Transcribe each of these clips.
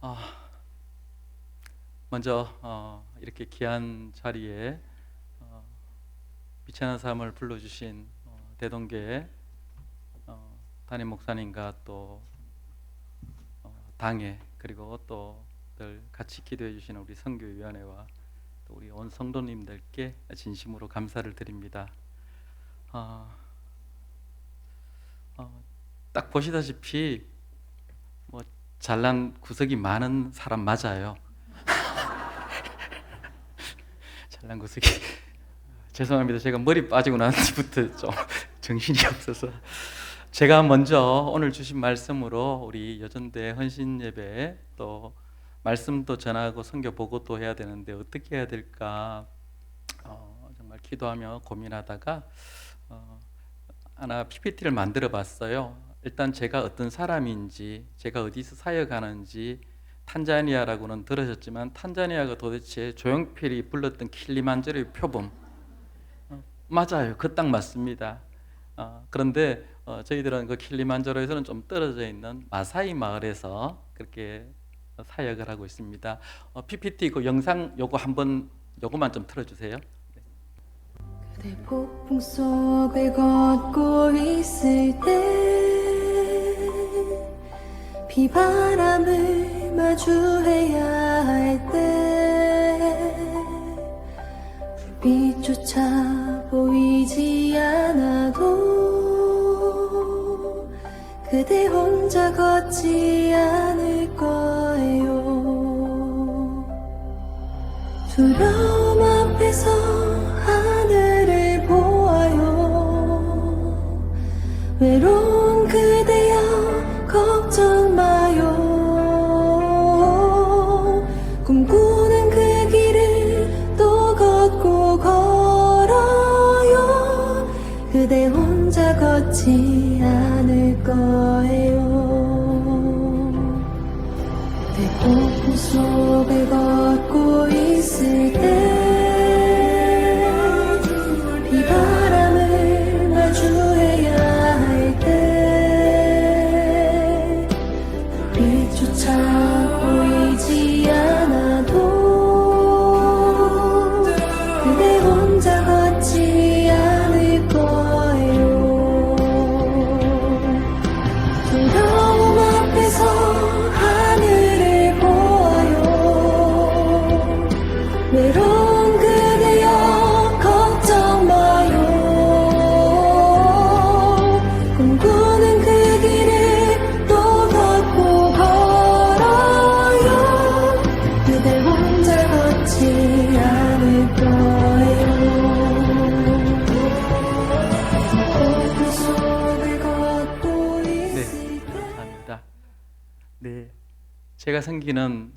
아, 먼저 이렇게 귀한 자리에 빛의 삶을 불러주신 대동교회 담임 목사님과 또 당회, 그리고 또 늘 같이 기도해 주시는 우리 선교위원회와 또 우리 온 성도님들께 진심으로 감사를 드립니다. 딱 보시다시피 뭐 잘난 구석이 많은 사람 맞아요. 잘난 구석이 죄송합니다. 제가 머리 빠지고 난 뒤부터 좀 정신이 없어서 제가 먼저 오늘 주신 말씀으로 우리 여전대 헌신 예배 또 말씀도 전하고 선교 보고도 해야 되는데 어떻게 해야 될까 정말 기도하며 고민하다가 하나 PPT를 만들어 봤어요. 일단 제가 어떤 사람인지, 제가 어디서 사역하는지, 탄자니아라고는 들으셨지만 탄자니아가 도대체 조용필이 불렀던 킬리만자로의 표범 맞아요. 그 딱 맞습니다. 그런데 저희들은 그 킬리만자로에서는 좀 떨어져 있는 마사이 마을에서 그렇게 사역을 하고 있습니다. PPT 그 영상 요거만 좀 틀어주세요. 그대 폭풍 속을 걷고 있을 때 비바람을 마주해야 할 때 불빛조차 보이지 않아도 그대 혼자 걷지 않을 거예요. 두려움 앞에서 하늘을 보아요. 외로운 그대여 걱정 마요. 꿈꾸는 그 길을 또 걷고 걸어요. 그대 혼자 걷지 않을 거예요. 내 폭풍 속을 걷고 있을 때 비바람을 마주해야 할 때 불빛조차 보이지 않아도 그대 혼자 걷지 않을 거예요. 두려움 앞에서 하늘을 보아요. 외로운 그대여 걱정 마요. 꿈꾸는 그 길을 또 걷고 걸어요. 그대 혼자 걷지 않을 거예요. 그 속을 걷고 있을 때. 감사합니다. 네, 제가 섬기는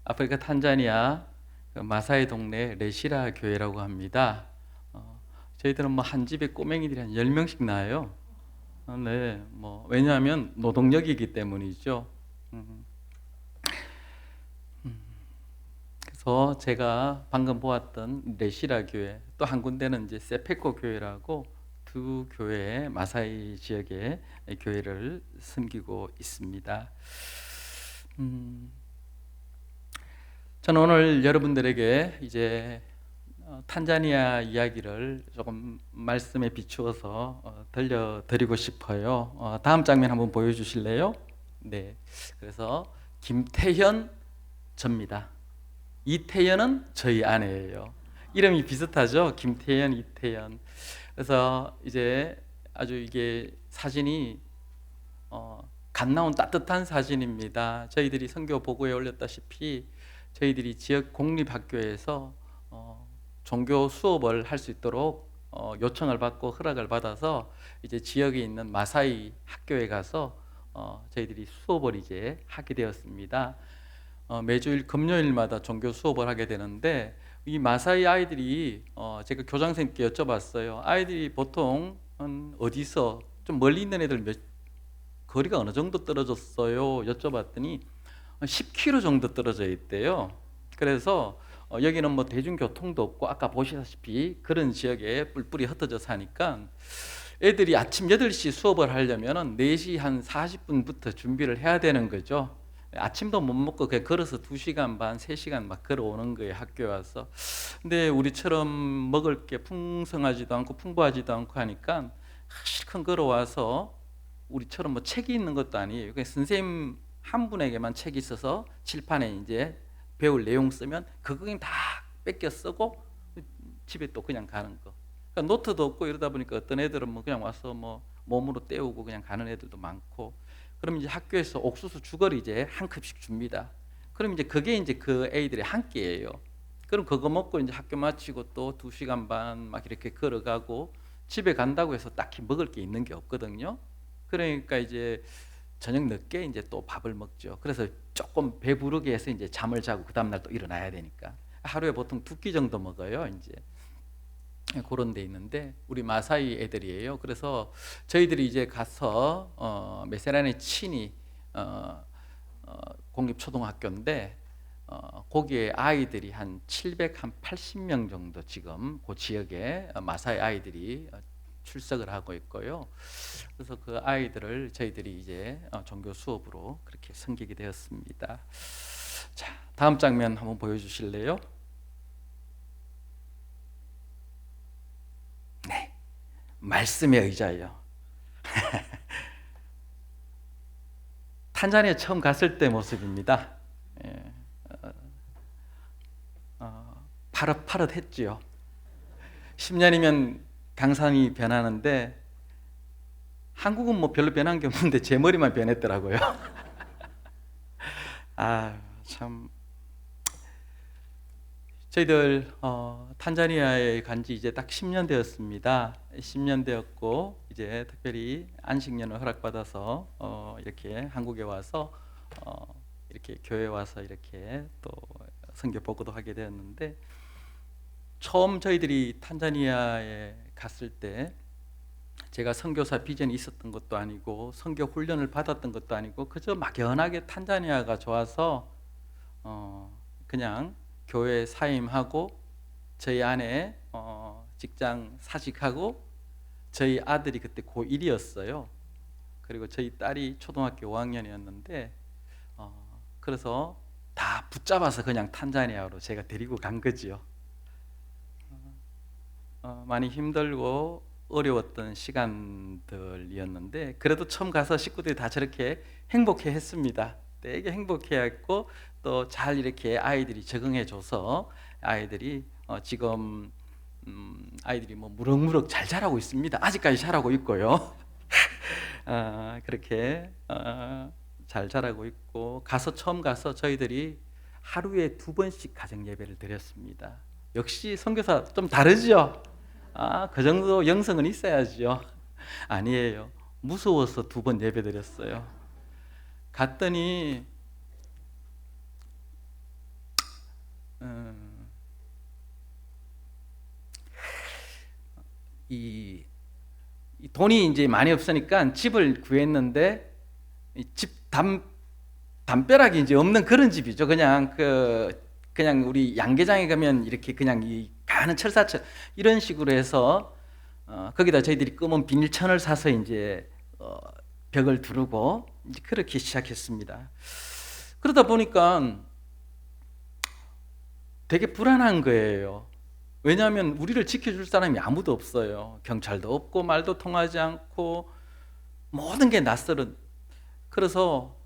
아프리카 탄자니아 마사이 동네 레시라 교회라고 합니다. 저희들은 뭐 한 집에 꼬맹이들이 한 10명씩 나요. 네, 뭐 왜냐하면 노동력이기 때문이죠. 그래서 제가 방금 보았던 레시라 교회, 또 한 군데는 이제 세페코 교회라고 두 교회 마사이 지역의 교회를 섬기고 있습니다. 저는 오늘 여러분들에게 이제 탄자니아 이야기를 조금 말씀에 비추어서 들려드리고 싶어요. 다음 장면 한번 보여주실래요? 네. 그래서 김태현 접니다. 이태현은 저희 아내예요. 이름이 비슷하죠? 김태현, 이태현. 그래서 이제 아주 이게 사진이 갓 나온 따뜻한 사진입니다. 저희들이 선교 보고에 올렸다시피 저희들이 지역 공립학교에서 종교 수업을 할 수 있도록 요청을 받고 허락을 받아서 이제 지역에 있는 마사이 학교에 가서 저희들이 수업을 이제 하게 되었습니다. 매주일 금요일마다 종교 수업을 하게 되는데 이 마사이 아이들이 제가 교장 선생님께 여쭤봤어요. 아이들이 보통 어디서 좀 멀리 있는 애들 거리가 어느 정도 떨어졌어요? 여쭤봤더니 10km 정도 떨어져 있대요. 그래서 여기는 뭐 대중교통도 없고 아까 보시다시피 그런 지역에 뿔뿔이 흩어져 사니까 애들이 아침 8시 수업을 하려면 4시 한 40분부터 준비를 해야 되는 거죠. 아침도 못 먹고 그냥 걸어서 2시간 반, 3시간 막 걸어오는 거예요, 학교에 와서. 근데 우리처럼 먹을 게 풍성하지도 않고 풍부하지도 않고 하니까 실컷 걸어와서 우리처럼 뭐 책이 있는 것도 아니에요. 그냥 선생님 한 분에게만 책이 있어서 칠판에 이제 배울 내용 쓰면 그거 그냥 다 뺏겨 쓰고 집에 또 그냥 가는 거. 그러니까 노트도 없고 이러다 보니까 어떤 애들은 뭐 그냥 와서 뭐 몸으로 때우고 그냥 가는 애들도 많고. 그럼 이제 학교에서 옥수수 주거를 이제 한 컵씩 줍니다. 그럼 이제 그게 이제 그 애들의 한 끼예요. 그럼 그거 먹고 이제 학교 마치고 또 2시간 반 막 이렇게 걸어가고 집에 간다고 해서 딱히 먹을 게 있는 게 없거든요. 그러니까 이제 저녁 늦게 이제 또 밥을 먹죠. 그래서 조금 배부르게 해서 이제 잠을 자고 그 다음 날 또 일어나야 되니까 하루에 보통 2끼 정도 먹어요. 이제 그런 데 있는데 우리 마사이 애들이에요. 그래서 저희들이 이제 가서 메세란의 친이 공립초등학교인데 거기에 아이들이 한 780명 정도 지금 그 지역에 마사이 아이들이 출석을 하고 있고요. 그래서 그 아이들을 저희들이 이제 종교 수업으로 그렇게 섬기게 되었습니다. 자, 다음 장면 한번 보여주실래요? 네, 말씀의 의자예요. 탄자니아 처음 갔을 때 모습입니다. 예, 파릇파릇했지요. 10년이면 강산이 변하는데 한국은 뭐 별로 변한 게 없는데 제 머리만 변했더라고요. 참. 저희들 탄자니아에 간 지 이제 딱 10년 되었습니다. 10년 되었고 이제 특별히 안식년을 허락받아서 이렇게 한국에 와서 이렇게 교회 와서 이렇게 또 선교 보고도 하게 되었는데, 처음 저희들이 탄자니아에 갔을 때 제가 선교사 비전이 있었던 것도 아니고 선교 훈련을 받았던 것도 아니고 그저 막연하게 탄자니아가 좋아서 그냥 교회 사임하고 저희 아내 직장 사직하고 저희 아들이 그때 고1이었어요. 그리고 저희 딸이 초등학교 5학년이었는데 그래서 다 붙잡아서 그냥 탄자니아로 제가 데리고 간 거지요. 많이 힘들고 어려웠던 시간들이었는데 그래도 처음 가서 식구들이 다 저렇게 행복해 했습니다. 되게 행복해 했고 또 잘 이렇게 아이들이 적응해 줘서 아이들이 지금 아이들이 뭐 무럭무럭 잘 자라고 있습니다. 아직까지 자라고 있고요. 그렇게 잘 자라고 있고, 처음 가서 저희들이 하루에 2번씩 가정 예배를 드렸습니다. 역시 선교사 좀 다르죠? 그 정도 영성은 있어야죠. 아니에요. 무서워서 2번 예배 드렸어요. 갔더니 이 돈이 이제 많이 없으니까 집을 구했는데 집 담벼락이 이제 없는 그런 집이죠. 그냥 우리 양계장에 가면 이렇게 그냥 이 가는 철사철 이런 식으로 해서 거기다 저희들이 검은 비닐천을 사서 이제 벽을 두르고 이제 그렇게 시작했습니다. 그러다 보니까 되게 불안한 거예요. 왜냐하면 우리를 지켜줄 사람이 아무도 없어요. 경찰도 없고 말도 통하지 않고 모든 게 낯설은. 그래서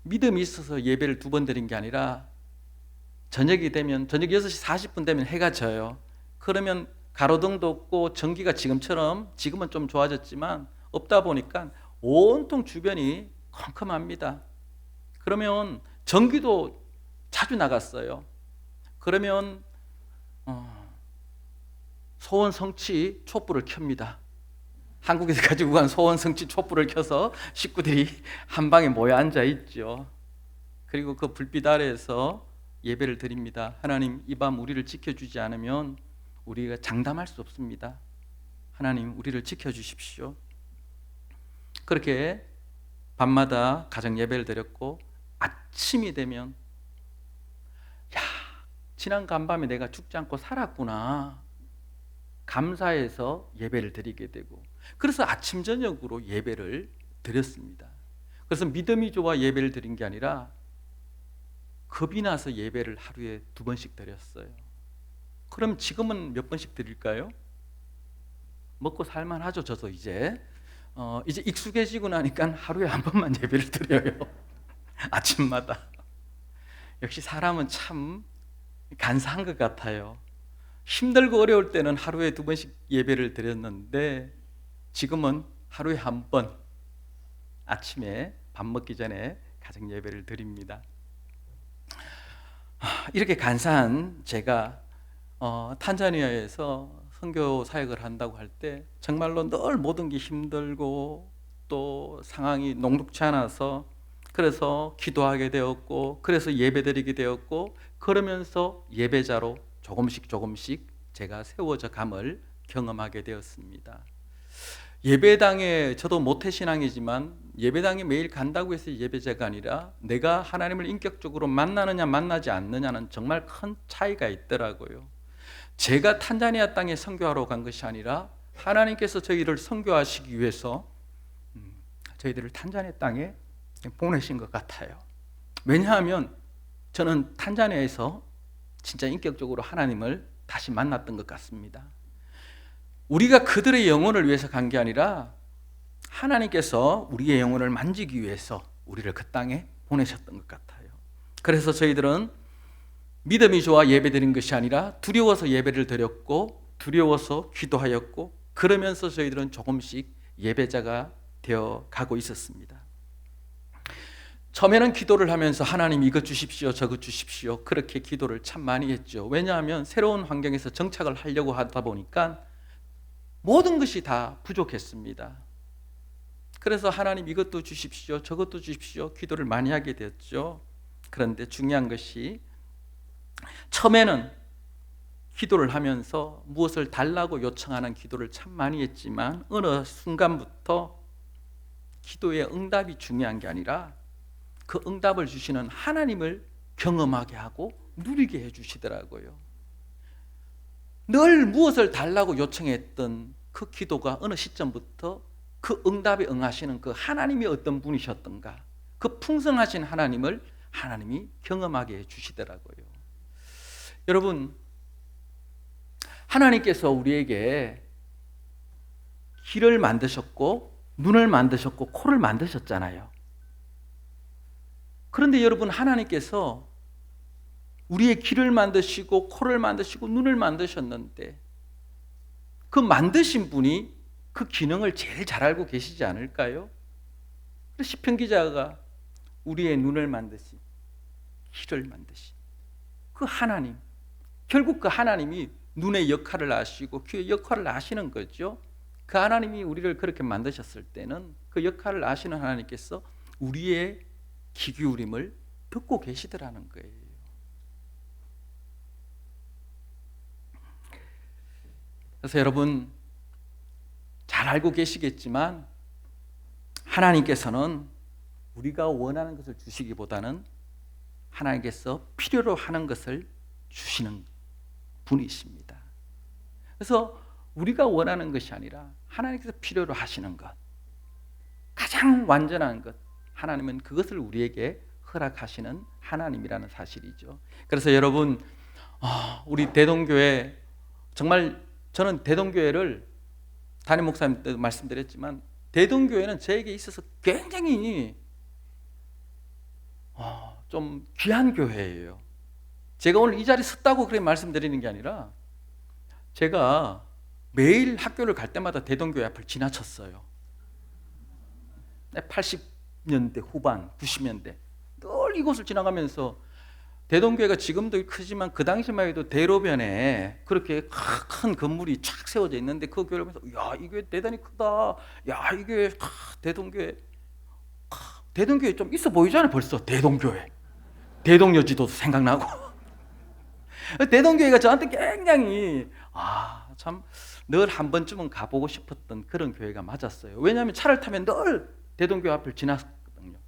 믿음이 있어서 예배를 2번 드린 게 아니라 저녁이 되면 저녁 6시 40분 되면 해가 져요. 그러면 가로등도 없고 전기가 지금은 좀 좋아졌지만 없다 보니까 온통 주변이 컴컴합니다. 그러면 전기도 자주 나갔어요. 그러면 소원 성취 촛불을 켭니다. 한국에서 가지고 간 소원 성취 촛불을 켜서 식구들이 한 방에 모여 앉아 있죠. 그리고 그 불빛 아래에서 예배를 드립니다. 하나님, 이 밤 우리를 지켜주지 않으면 우리가 장담할 수 없습니다. 하나님, 우리를 지켜주십시오. 그렇게 밤마다 가정 예배를 드렸고, 아침이 되면 지난 간밤에 내가 죽지 않고 살았구나 감사해서 예배를 드리게 되고, 그래서 아침 저녁으로 예배를 드렸습니다. 그래서 믿음이 좋아 예배를 드린 게 아니라 겁이 나서 예배를 하루에 2번씩 드렸어요. 그럼 지금은 몇 번씩 드릴까요? 먹고 살만하죠. 저도 이제 익숙해지고 나니까 하루에 1번만 예배를 드려요. 아침마다. 역시 사람은 참 간사한 것 같아요. 힘들고 어려울 때는 하루에 2번씩 예배를 드렸는데 지금은 하루에 1번 아침에 밥 먹기 전에 가정 예배를 드립니다. 이렇게 간사한 제가 탄자니아에서 선교 사역을 한다고 할 때 정말로 늘 모든 게 힘들고 또 상황이 녹록지 않아서 그래서 기도하게 되었고 그래서 예배드리게 되었고 그러면서 예배자로 조금씩 제가 세워져 감을 경험하게 되었습니다. 예배당에 저도 모태신앙이지만 예배당에 매일 간다고 해서 예배자가 아니라 내가 하나님을 인격적으로 만나느냐 만나지 않느냐는 정말 큰 차이가 있더라고요. 제가 탄자니아 땅에 선교하러 간 것이 아니라 하나님께서 저희를 선교하시기 위해서 저희들을 탄자니아 땅에 보내신 것 같아요. 왜냐하면 저는 탄자니아에서 진짜 인격적으로 하나님을 다시 만났던 것 같습니다. 우리가 그들의 영혼을 위해서 간 게 아니라 하나님께서 우리의 영혼을 만지기 위해서 우리를 그 땅에 보내셨던 것 같아요. 그래서 저희들은 믿음이 좋아 예배드린 것이 아니라 두려워서 예배를 드렸고 두려워서 기도하였고 그러면서 저희들은 조금씩 예배자가 되어 가고 있었습니다. 처음에는 기도를 하면서 하나님 이것 주십시오 저것 주십시오 그렇게 기도를 참 많이 했죠. 왜냐하면 새로운 환경에서 정착을 하려고 하다 보니까 모든 것이 다 부족했습니다. 그래서 하나님 이것도 주십시오 저것도 주십시오 기도를 많이 하게 되었죠. 그런데 중요한 것이 처음에는 기도를 하면서 무엇을 달라고 요청하는 기도를 참 많이 했지만 어느 순간부터 기도의 응답이 중요한 게 아니라 그 응답을 주시는 하나님을 경험하게 하고 누리게 해주시더라고요. 늘 무엇을 달라고 요청했던 그 기도가 어느 시점부터 그 응답에 응하시는 그 하나님이 어떤 분이셨던가 그 풍성하신 하나님을 하나님이 경험하게 해주시더라고요. 여러분, 하나님께서 우리에게 귀를 만드셨고 눈을 만드셨고 코를 만드셨잖아요. 그런데 여러분, 하나님께서 우리의 귀를 만드시고 코를 만드시고 눈을 만드셨는데 그 만드신 분이 그 기능을 제일 잘 알고 계시지 않을까요? 시편 기자가 우리의 눈을 만드신 귀를 만드신 그 하나님, 결국 그 하나님이 눈의 역할을 아시고 귀의 역할을 아시는 거죠. 그 하나님이 우리를 그렇게 만드셨을 때는 그 역할을 아시는 하나님께서 우리의 귀 기울임을 듣고 계시더라는 거예요. 그래서 여러분 잘 알고 계시겠지만 하나님께서는 우리가 원하는 것을 주시기보다는 하나님께서 필요로 하는 것을 주시는 분이십니다. 그래서 우리가 원하는 것이 아니라 하나님께서 필요로 하시는 것, 가장 완전한 것, 하나님은 그것을 우리에게 허락하시는 하나님이라는 사실이죠. 그래서 여러분, 우리 대동교회, 정말 저는 대동교회를 담임 목사님 때도 말씀드렸지만 대동교회는 저에게 있어서 굉장히 좀 귀한 교회예요. 제가 오늘 이 자리에 섰다고 그렇게 말씀드리는 게 아니라 제가 매일 학교를 갈 때마다 대동교회 앞을 지나쳤어요. 80년대 후반, 90년대 늘 이곳을 지나가면서 대동교회가 지금도 크지만 그 당시만 해도 대로변에 그렇게 큰 건물이 쫙 세워져 있는데 그 교회를 보면서 야, 이 교회 대단히 크다. 야, 이 교회 대동교회 좀 있어 보이잖아요. 벌써 대동교회. 대동여지도 생각나고 대동교회가 저한테 굉장히 참 늘 한 번쯤은 가보고 싶었던 그런 교회가 맞았어요. 왜냐하면 차를 타면 늘 대동교회 앞을 지났거든요.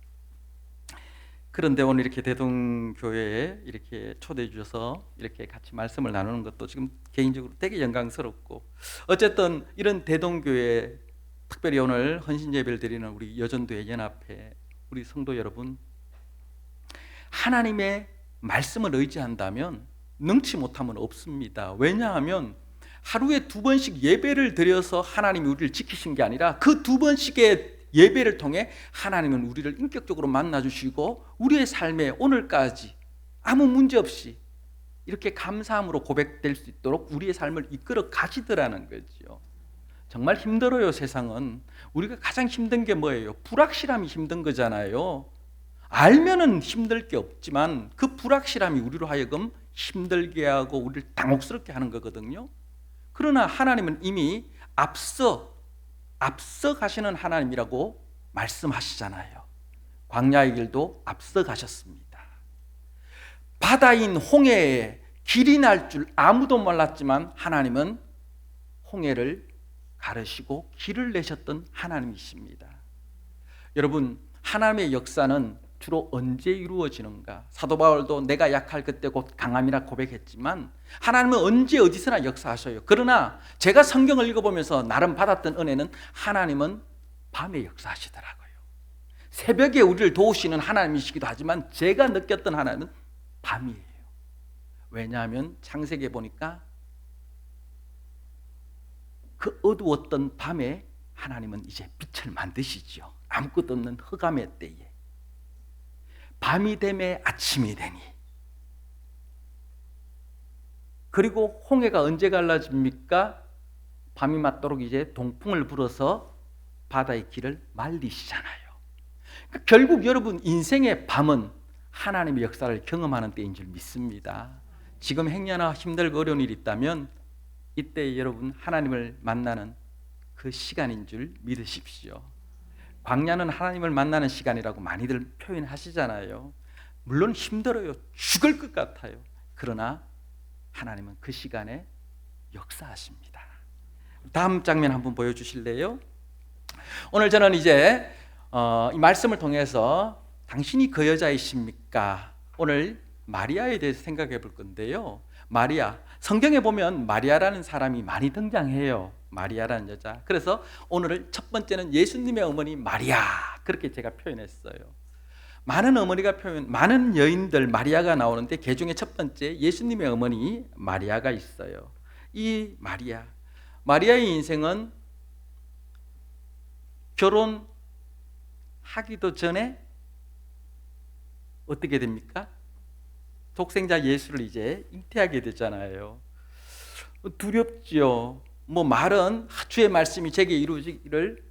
그런데 오늘 이렇게 대동교회에 이렇게 초대해 주셔서 이렇게 같이 말씀을 나누는 것도 지금 개인적으로 되게 영광스럽고, 어쨌든 이런 대동교회, 특별히 오늘 헌신 예배를 드리는 우리 여전도회 연합회 우리 성도 여러분, 하나님의 말씀을 의지한다면 능치 못함은 없습니다. 왜냐하면 하루에 2번씩 예배를 드려서 하나님이 우리를 지키신 게 아니라 그 2번씩의 예배를 통해 하나님은 우리를 인격적으로 만나주시고 우리의 삶에 오늘까지 아무 문제 없이 이렇게 감사함으로 고백될 수 있도록 우리의 삶을 이끌어 가시더라는 거죠. 정말 힘들어요. 세상은. 우리가 가장 힘든 게 뭐예요? 불확실함이 힘든 거잖아요. 알면은 힘들 게 없지만 그 불확실함이 우리로 하여금 힘들게 하고 우리를 당혹스럽게 하는 거거든요. 그러나 하나님은 이미 앞서 가시는 하나님이라고 말씀하시잖아요. 광야의 길도 앞서 가셨습니다. 바다인 홍해에 길이 날 줄 아무도 몰랐지만 하나님은 홍해를 가르시고 길을 내셨던 하나님이십니다. 여러분, 하나님의 역사는 주로 언제 이루어지는가? 사도 바울도 내가 약할 그때 곧 강함이라 고백했지만 하나님은 언제 어디서나 역사하셔요. 그러나 제가 성경을 읽어보면서 나름 받았던 은혜는 하나님은 밤에 역사하시더라고요. 새벽에 우리를 도우시는 하나님이시기도 하지만 제가 느꼈던 하나님은 밤이에요. 왜냐하면 창세기에 보니까 그 어두웠던 밤에 하나님은 이제 빛을 만드시죠. 아무것도 없는 흑암의 때에 밤이 되매 아침이 되니. 그리고 홍해가 언제 갈라집니까? 밤이 맞도록 이제 동풍을 불어서 바다의 길을 말리시잖아요. 그러니까 결국 여러분 인생의 밤은 하나님의 역사를 경험하는 때인 줄 믿습니다. 지금 행여나 힘들고 어려운 일이 있다면 이때 여러분 하나님을 만나는 그 시간인 줄 믿으십시오. 광야는 하나님을 만나는 시간이라고 많이들 표현하시잖아요. 물론 힘들어요. 죽을 것 같아요. 그러나 하나님은 그 시간에 역사하십니다. 다음 장면 한번 보여주실래요? 오늘 저는 이제 이 말씀을 통해서 당신이 그 여자이십니까? 오늘 마리아에 대해서 생각해 볼 건데요. 마리아, 성경에 보면 마리아라는 사람이 많이 등장해요. 마리아라는 여자. 그래서 오늘 첫 번째는 예수님의 어머니 마리아, 그렇게 제가 표현했어요. 많은 여인들 마리아가 나오는데 그 중에 첫 번째 예수님의 어머니 마리아가 있어요. 이 마리아의 인생은 결혼하기도 전에 어떻게 됩니까? 독생자 예수를 이제 잉태하게 되잖아요. 두렵지요. 말은 주의 말씀이 제게 이루어지기를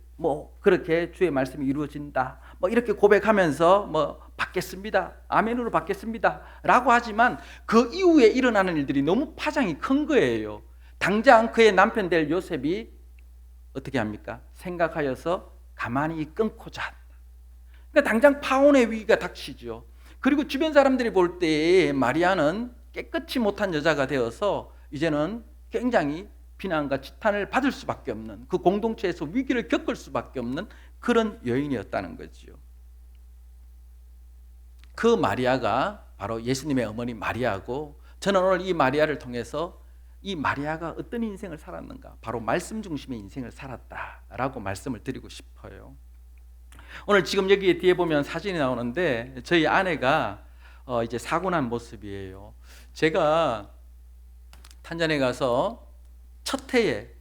그렇게 주의 말씀이 이루어진다. 이렇게 고백하면서 받겠습니다. 아멘으로 받겠습니다. 라고 하지만 그 이후에 일어나는 일들이 너무 파장이 큰 거예요. 당장 그의 남편 될 요셉이 어떻게 합니까? 생각하여서 가만히 끊고자 한다. 그러니까 당장 파혼의 위기가 닥치죠. 그리고 주변 사람들이 볼 때 마리아는 깨끗이 못한 여자가 되어서 이제는 굉장히 비난과 지탄을 받을 수밖에 없는, 그 공동체에서 위기를 겪을 수밖에 없는 그런 여인이었다는 거죠. 그 마리아가 바로 예수님의 어머니 마리아고, 저는 오늘 이 마리아를 통해서 이 마리아가 어떤 인생을 살았는가, 바로 말씀 중심의 인생을 살았다라고 말씀을 드리고 싶어요. 오늘 지금 여기 뒤에 보면 사진이 나오는데 저희 아내가 이제 사고 난 모습이에요. 제가 탄자니아에 가서 첫 해에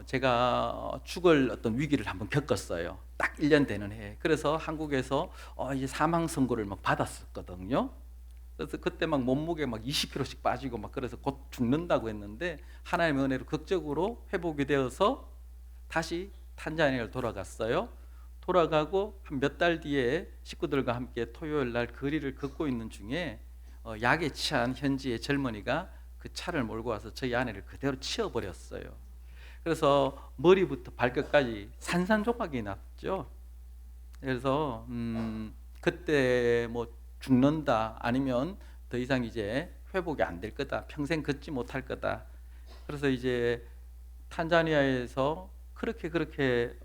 제가 죽을 어떤 위기를 한번 겪었어요. 딱 1년 되는 해. 그래서 한국에서 이제 사망 선고를 막 받았었거든요. 그래서 그때 막 몸무게 막 20kg씩 빠지고 막 그래서 곧 죽는다고 했는데 하나님의 은혜로 극적으로 회복이 되어서 다시 탄자니아를 돌아갔어요. 돌아가고 한 몇 달 뒤에 식구들과 함께 토요일 날 거리를 걷고 있는 중에 약에 취한 현지의 젊은이가 그 차를 몰고 와서 저희 아내를 그대로 치워버렸어요. 그래서 머리부터 발끝까지 산산조각이 났죠. 그래서 그때 죽는다, 아니면 더 이상 이제 회복이 안 될 거다, 평생 걷지 못할 거다. 그래서 이제 탄자니아에서 그렇게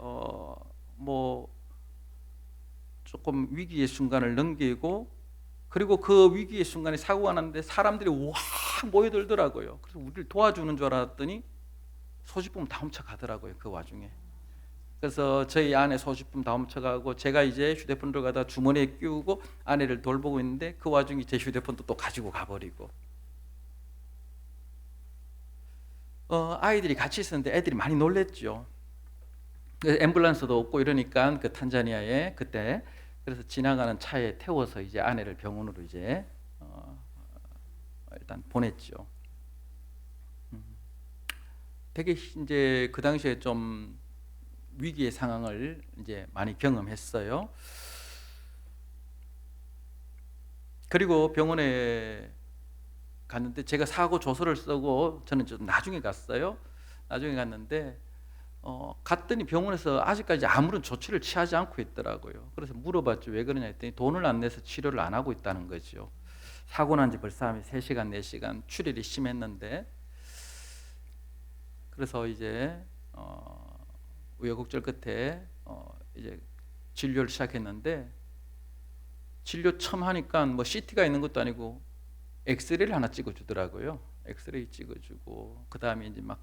조금 위기의 순간을 넘기고, 그리고 그 위기의 순간에 사고가 났는데 사람들이 와 모여들더라고요. 그래서 우리를 도와주는 줄 알았더니 소지품 다 훔쳐가더라고요. 그 와중에 그래서 저희 아내 소지품 다 훔쳐가고 제가 이제 휴대폰 들어가다 주머니에 끼우고 아내를 돌보고 있는데 그 와중에 제 휴대폰도 또 가지고 가버리고 아이들이 같이 있었는데 애들이 많이 놀랬죠. 그래서 앰뷸런스도 없고 이러니까 그 탄자니아에 그때 그래서 지나가는 차에 태워서 이제 아내를 병원으로 이제 일단 보냈죠. 되게 이제 그 당시에 좀 위기의 상황을 이제 많이 경험했어요. 그리고 병원에 갔는데 제가 사고 조서를 쓰고 저는 좀 나중에 갔어요. 나중에 갔는데 갔더니 병원에서 아직까지 아무런 조치를 취하지 않고 있더라고요. 그래서 물어봤죠. 왜 그러냐 했더니 돈을 안 내서 치료를 안 하고 있다는 거죠. 사고 난 지 벌써 한 3시간, 4시간 출혈이 심했는데 그래서 이제 우여곡절 끝에 이제 진료를 시작했는데 진료 처음 하니까 뭐 CT가 있는 것도 아니고 엑스레이를 하나 찍어주더라고요. 엑스레이 찍어주고 그 다음에 이제 막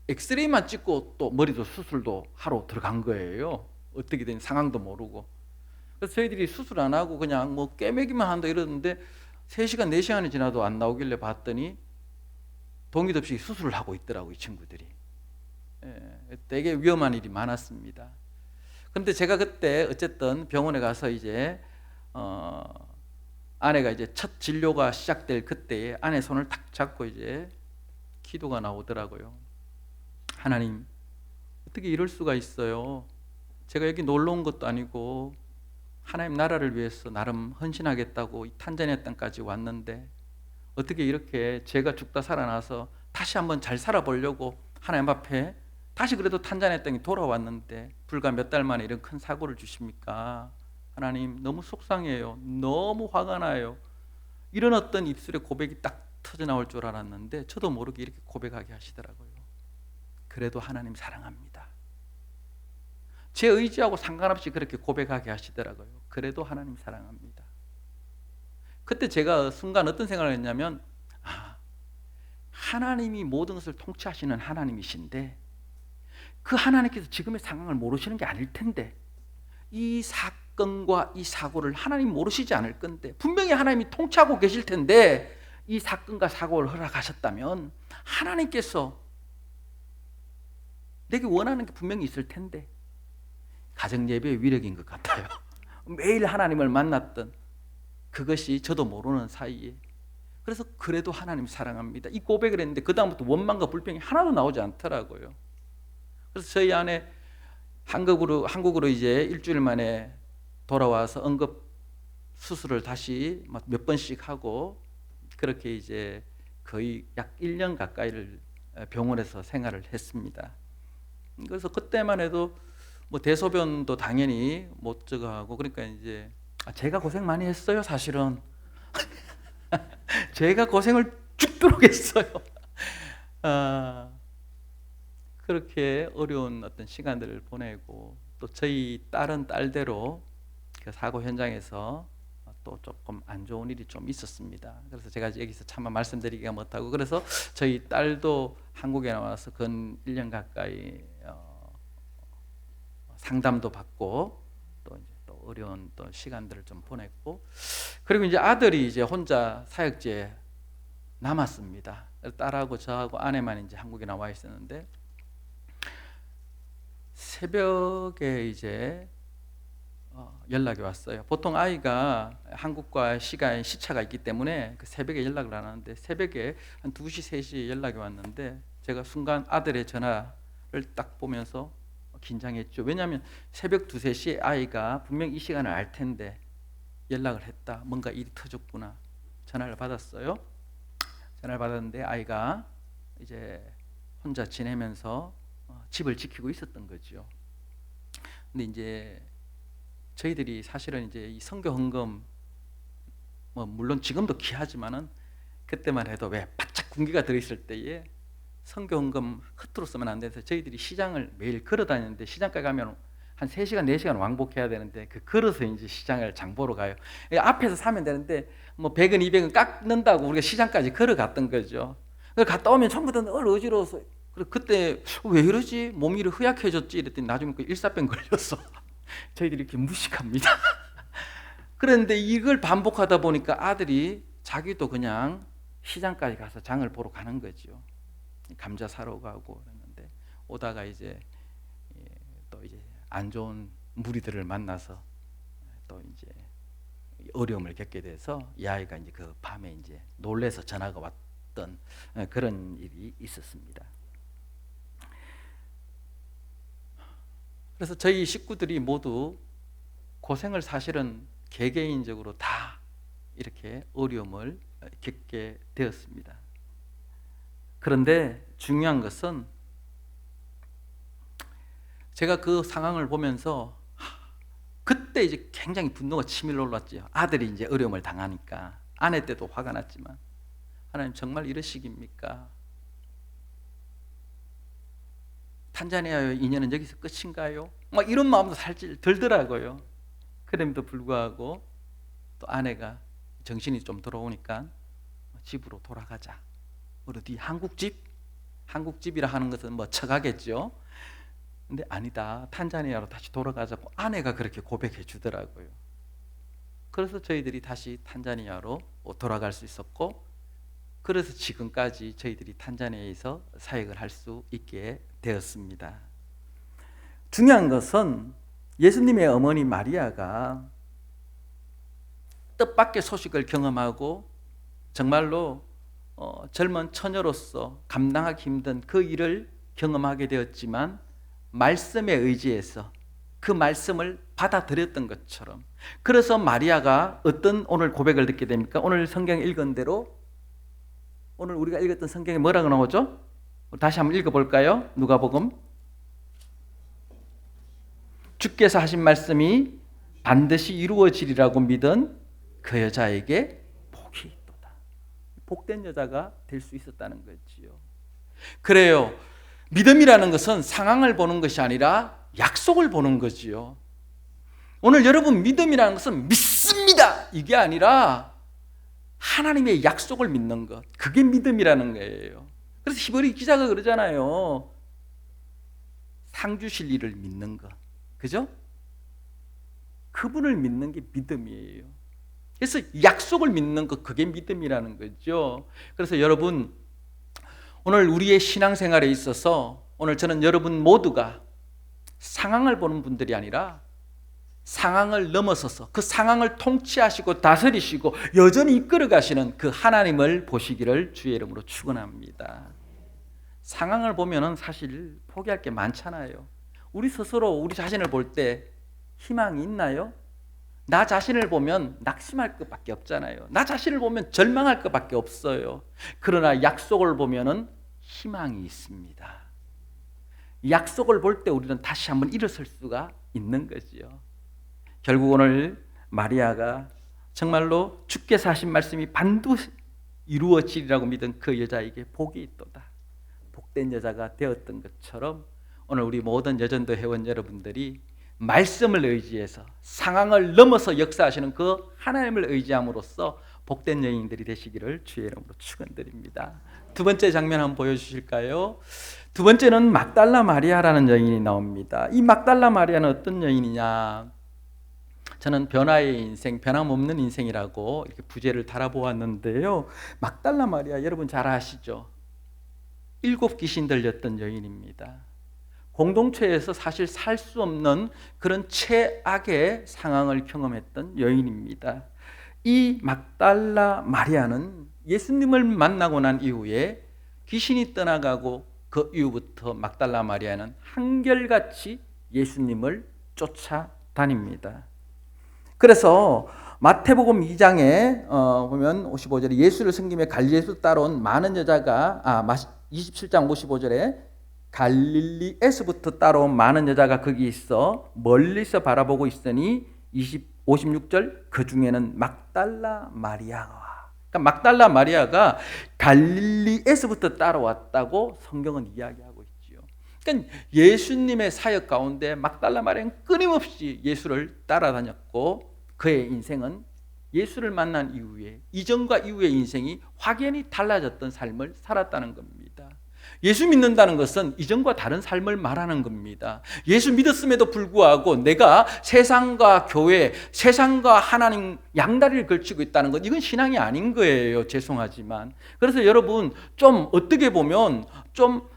엑스레이만 찍고 또 머리도 수술도 하러 들어간 거예요. 어떻게 된 상황도 모르고. 그래서 저희들이 수술 안 하고 그냥 뭐 꿰매기만 한다 이러는데 3시간, 4시간이 지나도 안 나오길래 봤더니 동의도 없이 수술을 하고 있더라고요, 이 친구들이. 되게 위험한 일이 많았습니다. 그런데 제가 그때 어쨌든 병원에 가서 이제 아내가 이제 첫 진료가 시작될 그때에 아내 손을 탁 잡고 이제 기도가 나오더라고요. 하나님, 어떻게 이럴 수가 있어요? 제가 여기 놀러 온 것도 아니고 하나님 나라를 위해서 나름 헌신하겠다고 이 탄자니아 땅까지 왔는데 어떻게 이렇게 제가 죽다 살아나서 다시 한번 잘 살아보려고 하나님 앞에 다시 그래도 탄자니아 땅에 돌아왔는데 불과 몇 달 만에 이런 큰 사고를 주십니까? 하나님 너무 속상해요. 너무 화가 나요. 이런 어떤 입술의 고백이 딱 터져 나올 줄 알았는데 저도 모르게 이렇게 고백하게 하시더라고요. 그래도 하나님 사랑합니다. 제 의지하고 상관없이 그렇게 고백하게 하시더라고요. 그래도 하나님 사랑합니다. 그때 제가 순간 어떤 생각을 했냐면 하나님이 모든 것을 통치하시는 하나님이신데 그 하나님께서 지금의 상황을 모르시는 게 아닐 텐데 이 사건과 이 사고를 하나님 모르시지 않을 건데 분명히 하나님이 통치하고 계실 텐데 이 사건과 사고를 허락하셨다면 하나님께서 내게 원하는 게 분명히 있을 텐데 가정예배의 위력인 것 같아요. 매일 하나님을 만났던 그것이 저도 모르는 사이에 그래서 그래도 하나님 사랑합니다. 이 고백을 했는데 그 다음부터 원망과 불평이 하나도 나오지 않더라고요. 그래서 저희 아내 한국으로 이제 일주일 만에 돌아와서 응급 수술을 다시 몇 번씩 하고 그렇게 이제 거의 약 1년 가까이를 병원에서 생활을 했습니다. 그래서 그때만 해도 뭐 대소변도 당연히 못 저거 하고 그러니까 이제 제가 고생 많이 했어요, 사실은. 제가 고생을 죽도록 했어요. 그렇게 어려운 어떤 시간들을 보내고 또 저희 딸대로 그 사고 현장에서 또 조금 안 좋은 일이 좀 있었습니다. 그래서 제가 여기서 차마 말씀드리기가 못하고 그래서 저희 딸도 한국에 나와서 근 1년 가까이 상담도 받고 또 이제 또 어려운 또 시간들을 좀 보냈고 그리고 이제 아들이 이제 혼자 사역지에 남았습니다. 딸하고 저하고 아내만 이제 한국에 나와 있었는데 새벽에 이제 연락이 왔어요. 보통 아이가 한국과 시차가 있기 때문에 그 새벽에 연락을 안 하는데 새벽에 한 2시, 3시에 연락이 왔는데 제가 순간 아들의 전화를 딱 보면서 긴장했죠. 왜냐하면 새벽 2, 3시에 아이가 분명 이 시간을 알 텐데 연락을 했다. 뭔가 일이 터졌구나. 전화를 받았어요. 전화를 받았는데 아이가 이제 혼자 지내면서 집을 지키고 있었던 거죠. 근데 이제 저희들이 사실은 이제 이 선교 헌금 뭐 물론 지금도 귀하지만은 그때만 해도 왜 바짝 군기가 들어있을 때에 선교 헌금 허투루 쓰면 안 돼서 저희들이 시장을 매일 걸어 다니는데 시장가에 가면 한 3시간, 4시간 왕복해야 되는데 그 걸어서 이제 시장을 장 보러 가요. 앞에서 사면 되는데 뭐 100원, 200원 깎는다고 우리가 시장까지 걸어갔던 거죠. 그걸 갔다 오면 전부 다 어지러워서 그래서 그때 왜 이러지? 몸이 이렇게 허약해졌지? 이랬더니 나중에 그 일사병 걸렸어. 저희들이 이렇게 무식합니다. 그런데 이걸 반복하다 보니까 아들이 자기도 그냥 시장까지 가서 장을 보러 가는 거죠. 감자 사러 가고 그랬는데 오다가 이제 또 이제 안 좋은 무리들을 만나서 또 이제 어려움을 겪게 돼서 이 아이가 이제 그 밤에 이제 놀래서 전화가 왔던 그런 일이 있었습니다. 그래서 저희 식구들이 모두 고생을 사실은 개개인적으로 다 이렇게 어려움을 겪게 되었습니다. 그런데 중요한 것은 제가 그 상황을 보면서 그때 이제 굉장히 분노가 치밀어 올랐죠. 아들이 이제 어려움을 당하니까 아내 때도 화가 났지만 하나님 정말 이러시깁니까? 탄자니아의 인연은 여기서 끝인가요? 막 이런 마음도 살짝 들더라고요. 그럼에도 불구하고 또 아내가 정신이 좀 들어오니까 집으로 돌아가자. 어디 한국집? 한국집이라 하는 것은 뭐 처가겠죠. 근데 아니다. 탄자니아로 다시 돌아가자고 아내가 그렇게 고백해 주더라고요. 그래서 저희들이 다시 탄자니아로 돌아갈 수 있었고, 그래서 지금까지 저희들이 탄자니아에서 사역을 할 수 있게 되었습니다. 중요한 것은 예수님의 어머니 마리아가 뜻밖의 소식을 경험하고 정말로 젊은 처녀로서 감당하기 힘든 그 일을 경험하게 되었지만 말씀에 의지해서 그 말씀을 받아들였던 것처럼, 그래서 마리아가 어떤 오늘 고백을 듣게 됩니까? 오늘 성경 읽은 대로 오늘 우리가 읽었던 성경에 뭐라고 나오죠? 다시 한번 읽어볼까요? 누가복음. 주께서 하신 말씀이 반드시 이루어지리라고 믿은 그 여자에게 복이 있도다. 복된 여자가 될 수 있었다는 거지요. 그래요. 믿음이라는 것은 상황을 보는 것이 아니라 약속을 보는 거지요. 오늘 여러분 믿음이라는 것은 믿습니다 이게 아니라 하나님의 약속을 믿는 것, 그게 믿음이라는 거예요. 그래서 히브리 기자가 그러잖아요. 상 주실 이를 믿는 것, 그죠? 그분을 믿는 게 믿음이에요. 그래서 약속을 믿는 것, 그게 믿음이라는 거죠. 그래서 여러분 오늘 우리의 신앙생활에 있어서 오늘 저는 여러분 모두가 상황을 보는 분들이 아니라 상황을 넘어서서 그 상황을 통치하시고 다스리시고 여전히 이끌어 가시는 그 하나님을 보시기를 주의 이름으로 축원합니다. 상황을 보면은 사실 포기할 게 많잖아요. 우리 스스로 우리 자신을 볼 때 희망이 있나요? 나 자신을 보면 낙심할 것밖에 없잖아요. 나 자신을 보면 절망할 것밖에 없어요. 그러나 약속을 보면은 희망이 있습니다. 약속을 볼 때 우리는 다시 한번 일어설 수가 있는 거지요. 결국 오늘 마리아가 정말로 주께서 하신 말씀이 반드시 이루어지리라고 믿은 그 여자에게 복이 있도다. 복된 여자가 되었던 것처럼 오늘 우리 모든 여전도 회원 여러분들이 말씀을 의지해서 상황을 넘어서 역사하시는 그 하나님을 의지함으로써 복된 여인들이 되시기를 주의 이름으로 축원드립니다. 두 번째 장면 한번 보여주실까요? 두 번째는 막달라 마리아라는 여인이 나옵니다. 이 막달라 마리아는 어떤 여인이냐? 저는 변화의 인생, 변함없는 인생이라고 이렇게 부제를 달아보았는데요. 막달라 마리아 여러분 잘 아시죠? 7 귀신 들렸던 여인입니다. 공동체에서 사실 살 수 없는 그런 최악의 상황을 경험했던 여인입니다. 이 막달라 마리아는 예수님을 만나고 난 이후에 귀신이 떠나가고 그 이후부터 막달라 마리아는 한결같이 예수님을 쫓아다닙니다. 그래서 마태복음 2장에 보면 55절에 예수를 섬기며 갈릴리에서 따라온 많은 여자가 27장 55절에 갈릴리에서부터 따라온 많은 여자가 거기 있어 멀리서 바라보고 있으니 56절 그 중에는 막달라 마리아가, 그러니까 막달라 마리아가 갈릴리에서부터 따라왔다고 성경은 이야기하고 있지요. 그러니까 예수님의 사역 가운데 막달라 마리아는 끊임없이 예수를 따라다녔고 그의 인생은 예수를 만난 이후에 이전과 이후의 인생이 확연히 달라졌던 삶을 살았다는 겁니다. 예수 믿는다는 것은 이전과 다른 삶을 말하는 겁니다. 예수 믿었음에도 불구하고 내가 세상과 교회, 세상과 하나님 양다리를 걸치고 있다는 것, 이건 신앙이 아닌 거예요. 죄송하지만. 그래서 여러분 좀 어떻게 보면 좀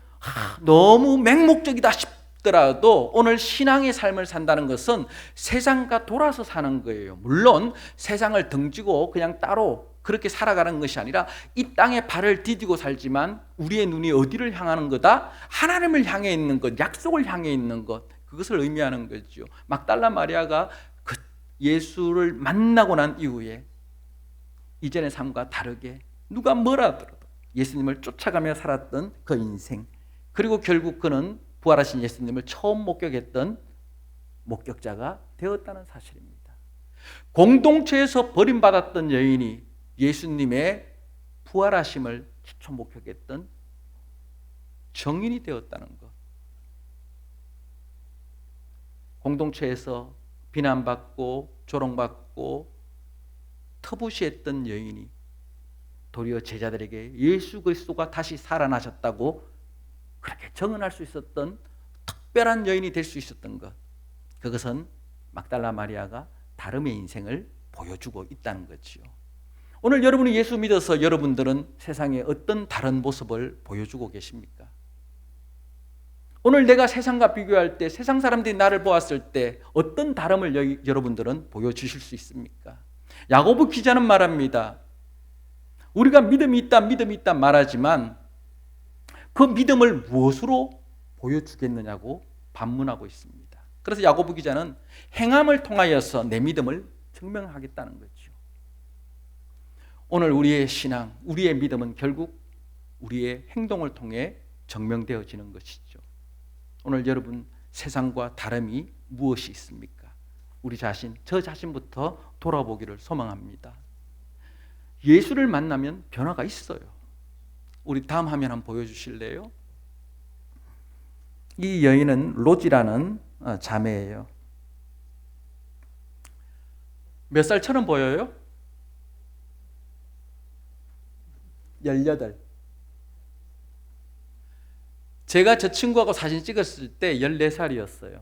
너무 맹목적이다 싶더라도 오늘 신앙의 삶을 산다는 것은 세상과 돌아서 사는 거예요. 물론 세상을 등지고 그냥 따로 그렇게 살아가는 것이 아니라 이 땅에 발을 디디고 살지만 우리의 눈이 어디를 향하는 거다? 하나님을 향해 있는 것, 약속을 향해 있는 것, 그것을 의미하는 거죠. 막달라 마리아가 그 예수를 만나고 난 이후에 이전의 삶과 다르게 누가 뭐라 하더라도 예수님을 쫓아가며 살았던 그 인생, 그리고 결국 그는 부활하신 예수님을 처음 목격했던 목격자가 되었다는 사실입니다. 공동체에서 버림받았던 여인이 예수님의 부활하심을 최초 목격했던 정인이 되었다는 것. 공동체에서 비난받고 조롱받고 터부시했던 여인이 도리어 제자들에게 예수 그리스도가 다시 살아나셨다고 그렇게 증언할 수 있었던 특별한 여인이 될 수 있었던 것. 그것은 막달라 마리아가 다름의 인생을 보여주고 있다는 거지요. 오늘 여러분이 예수 믿어서 여러분들은 세상에 어떤 다른 모습을 보여주고 계십니까? 오늘 내가 세상과 비교할 때 세상 사람들이 나를 보았을 때 어떤 다름을 여러분들은 보여주실 수 있습니까? 야고보 기자는 말합니다. 우리가 믿음이 있다 말하지만 그 믿음을 무엇으로 보여주겠느냐고 반문하고 있습니다. 그래서 야고보 기자는 행함을 통하여서 내 믿음을 증명하겠다는 거죠. 오늘 우리의 신앙, 우리의 믿음은 결국 우리의 행동을 통해 증명되어지는 것이죠. 오늘 여러분 세상과 다름이 무엇이 있습니까? 우리 자신, 저 자신부터 돌아보기를 소망합니다. 예수를 만나면 변화가 있어요. 우리 다음 화면 한번 보여주실래요? 이 여인은 로지라는 자매예요. 몇 살처럼 보여요? 18. 제가 저 친구하고 사진 찍었을 때 14살이었어요.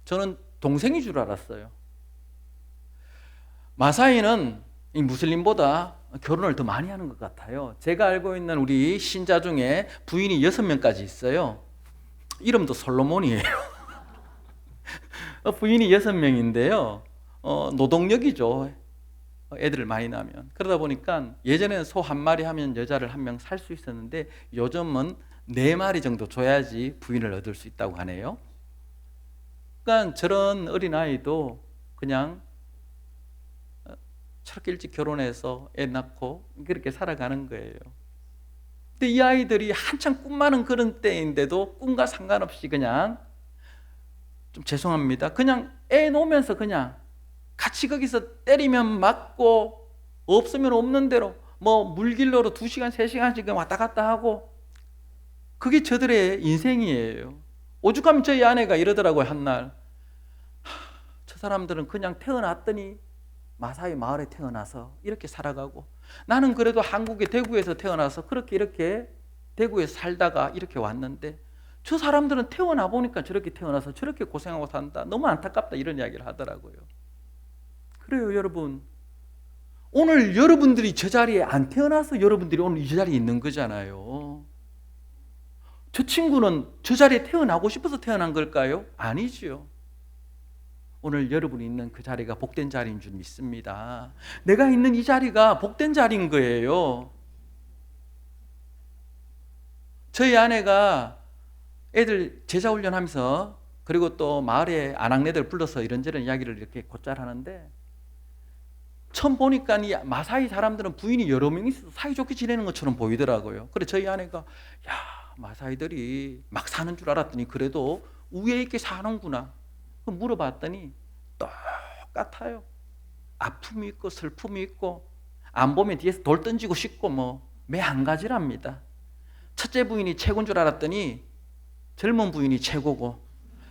저는 동생이 줄 알았어요. 마사이는 이 무슬림보다 결혼을 더 많이 하는 것 같아요. 제가 알고 있는 우리 신자 중에 부인이 6명까지 있어요. 이름도 솔로몬이에요. 부인이 6명인데요. 노동력이죠. 애들을 많이 낳으면. 그러다 보니까 예전에는 소 한 마리 하면 여자를 한 명 살 수 있었는데 요즘은 4마리 정도 줘야지 부인을 얻을 수 있다고 하네요. 그러니까 저런 어린아이도 그냥 저렇게 일찍 결혼해서 애 낳고 그렇게 살아가는 거예요. 근데 이 아이들이 한창 꿈 많은 그런 때인데도 꿈과 상관없이 그냥 좀 죄송합니다. 그냥 애 놓으면서 그냥 같이 거기서 때리면 맞고 없으면 없는 대로 뭐 물길로로 2시간, 3시간씩 왔다 갔다 하고 그게 저들의 인생이에요. 오죽하면 저희 아내가 이러더라고요. 한날 저 사람들은 그냥 태어났더니 마사이 마을에 태어나서 이렇게 살아가고 나는 그래도 한국의 대구에서 태어나서 그렇게 이렇게 대구에서 살다가 이렇게 왔는데 저 사람들은 태어나 보니까 저렇게 태어나서 저렇게 고생하고 산다. 너무 안타깝다 이런 이야기를 하더라고요. 그래요 여러분. 오늘 여러분들이 저 자리에 안 태어나서 여러분들이 오늘 이 자리에 있는 거잖아요. 저 친구는 저 자리에 태어나고 싶어서 태어난 걸까요? 아니죠. 오늘 여러분이 있는 그 자리가 복된 자리인 줄 믿습니다. 내가 있는 이 자리가 복된 자리인 거예요. 저희 아내가 애들 제자훈련하면서 그리고 또 마을에 아낙네들 불러서 이런저런 이야기를 이렇게 곧잘 하는데 처음 보니까 이 마사이 사람들은 부인이 여러 명 있어서 사이좋게 지내는 것처럼 보이더라고요. 그래 저희 아내가 야 마사이들이 막 사는 줄 알았더니 그래도 우애 있게 사는구나. 물어봤더니 똑같아요. 아픔이 있고 슬픔이 있고 안 보면 뒤에서 돌 던지고 싶고 뭐 매 한 가지랍니다. 첫째 부인이 최고인 줄 알았더니 젊은 부인이 최고고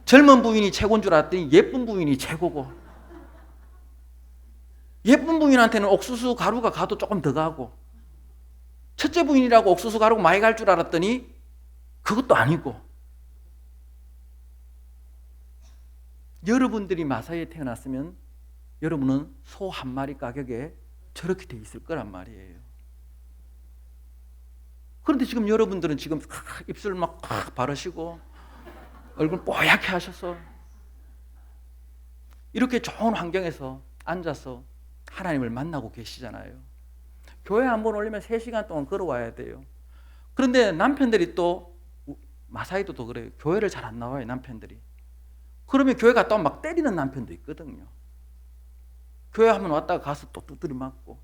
젊은 부인이 최고인 줄 알았더니 예쁜 부인이 최고고 예쁜 부인한테는 옥수수 가루가 가도 조금 더 가고 첫째 부인이라고 옥수수 가루고 많이 갈 줄 알았더니 그것도 아니고, 여러분들이 마사이에 태어났으면 여러분은 소 한 마리 가격에 저렇게 돼 있을 거란 말이에요. 그런데 지금 여러분들은 지금 입술 막 바르시고 얼굴 뽀얗게 하셔서 이렇게 좋은 환경에서 앉아서 하나님을 만나고 계시잖아요. 교회 한번 오려면 3시간 동안 걸어와야 돼요. 그런데 남편들이 또, 마사이도 또 그래요. 교회를 잘 안 나와요, 남편들이. 그러면 교회 갔다 오면 막 때리는 남편도 있거든요. 교회 한번 왔다가 가서 또 두드려 맞고.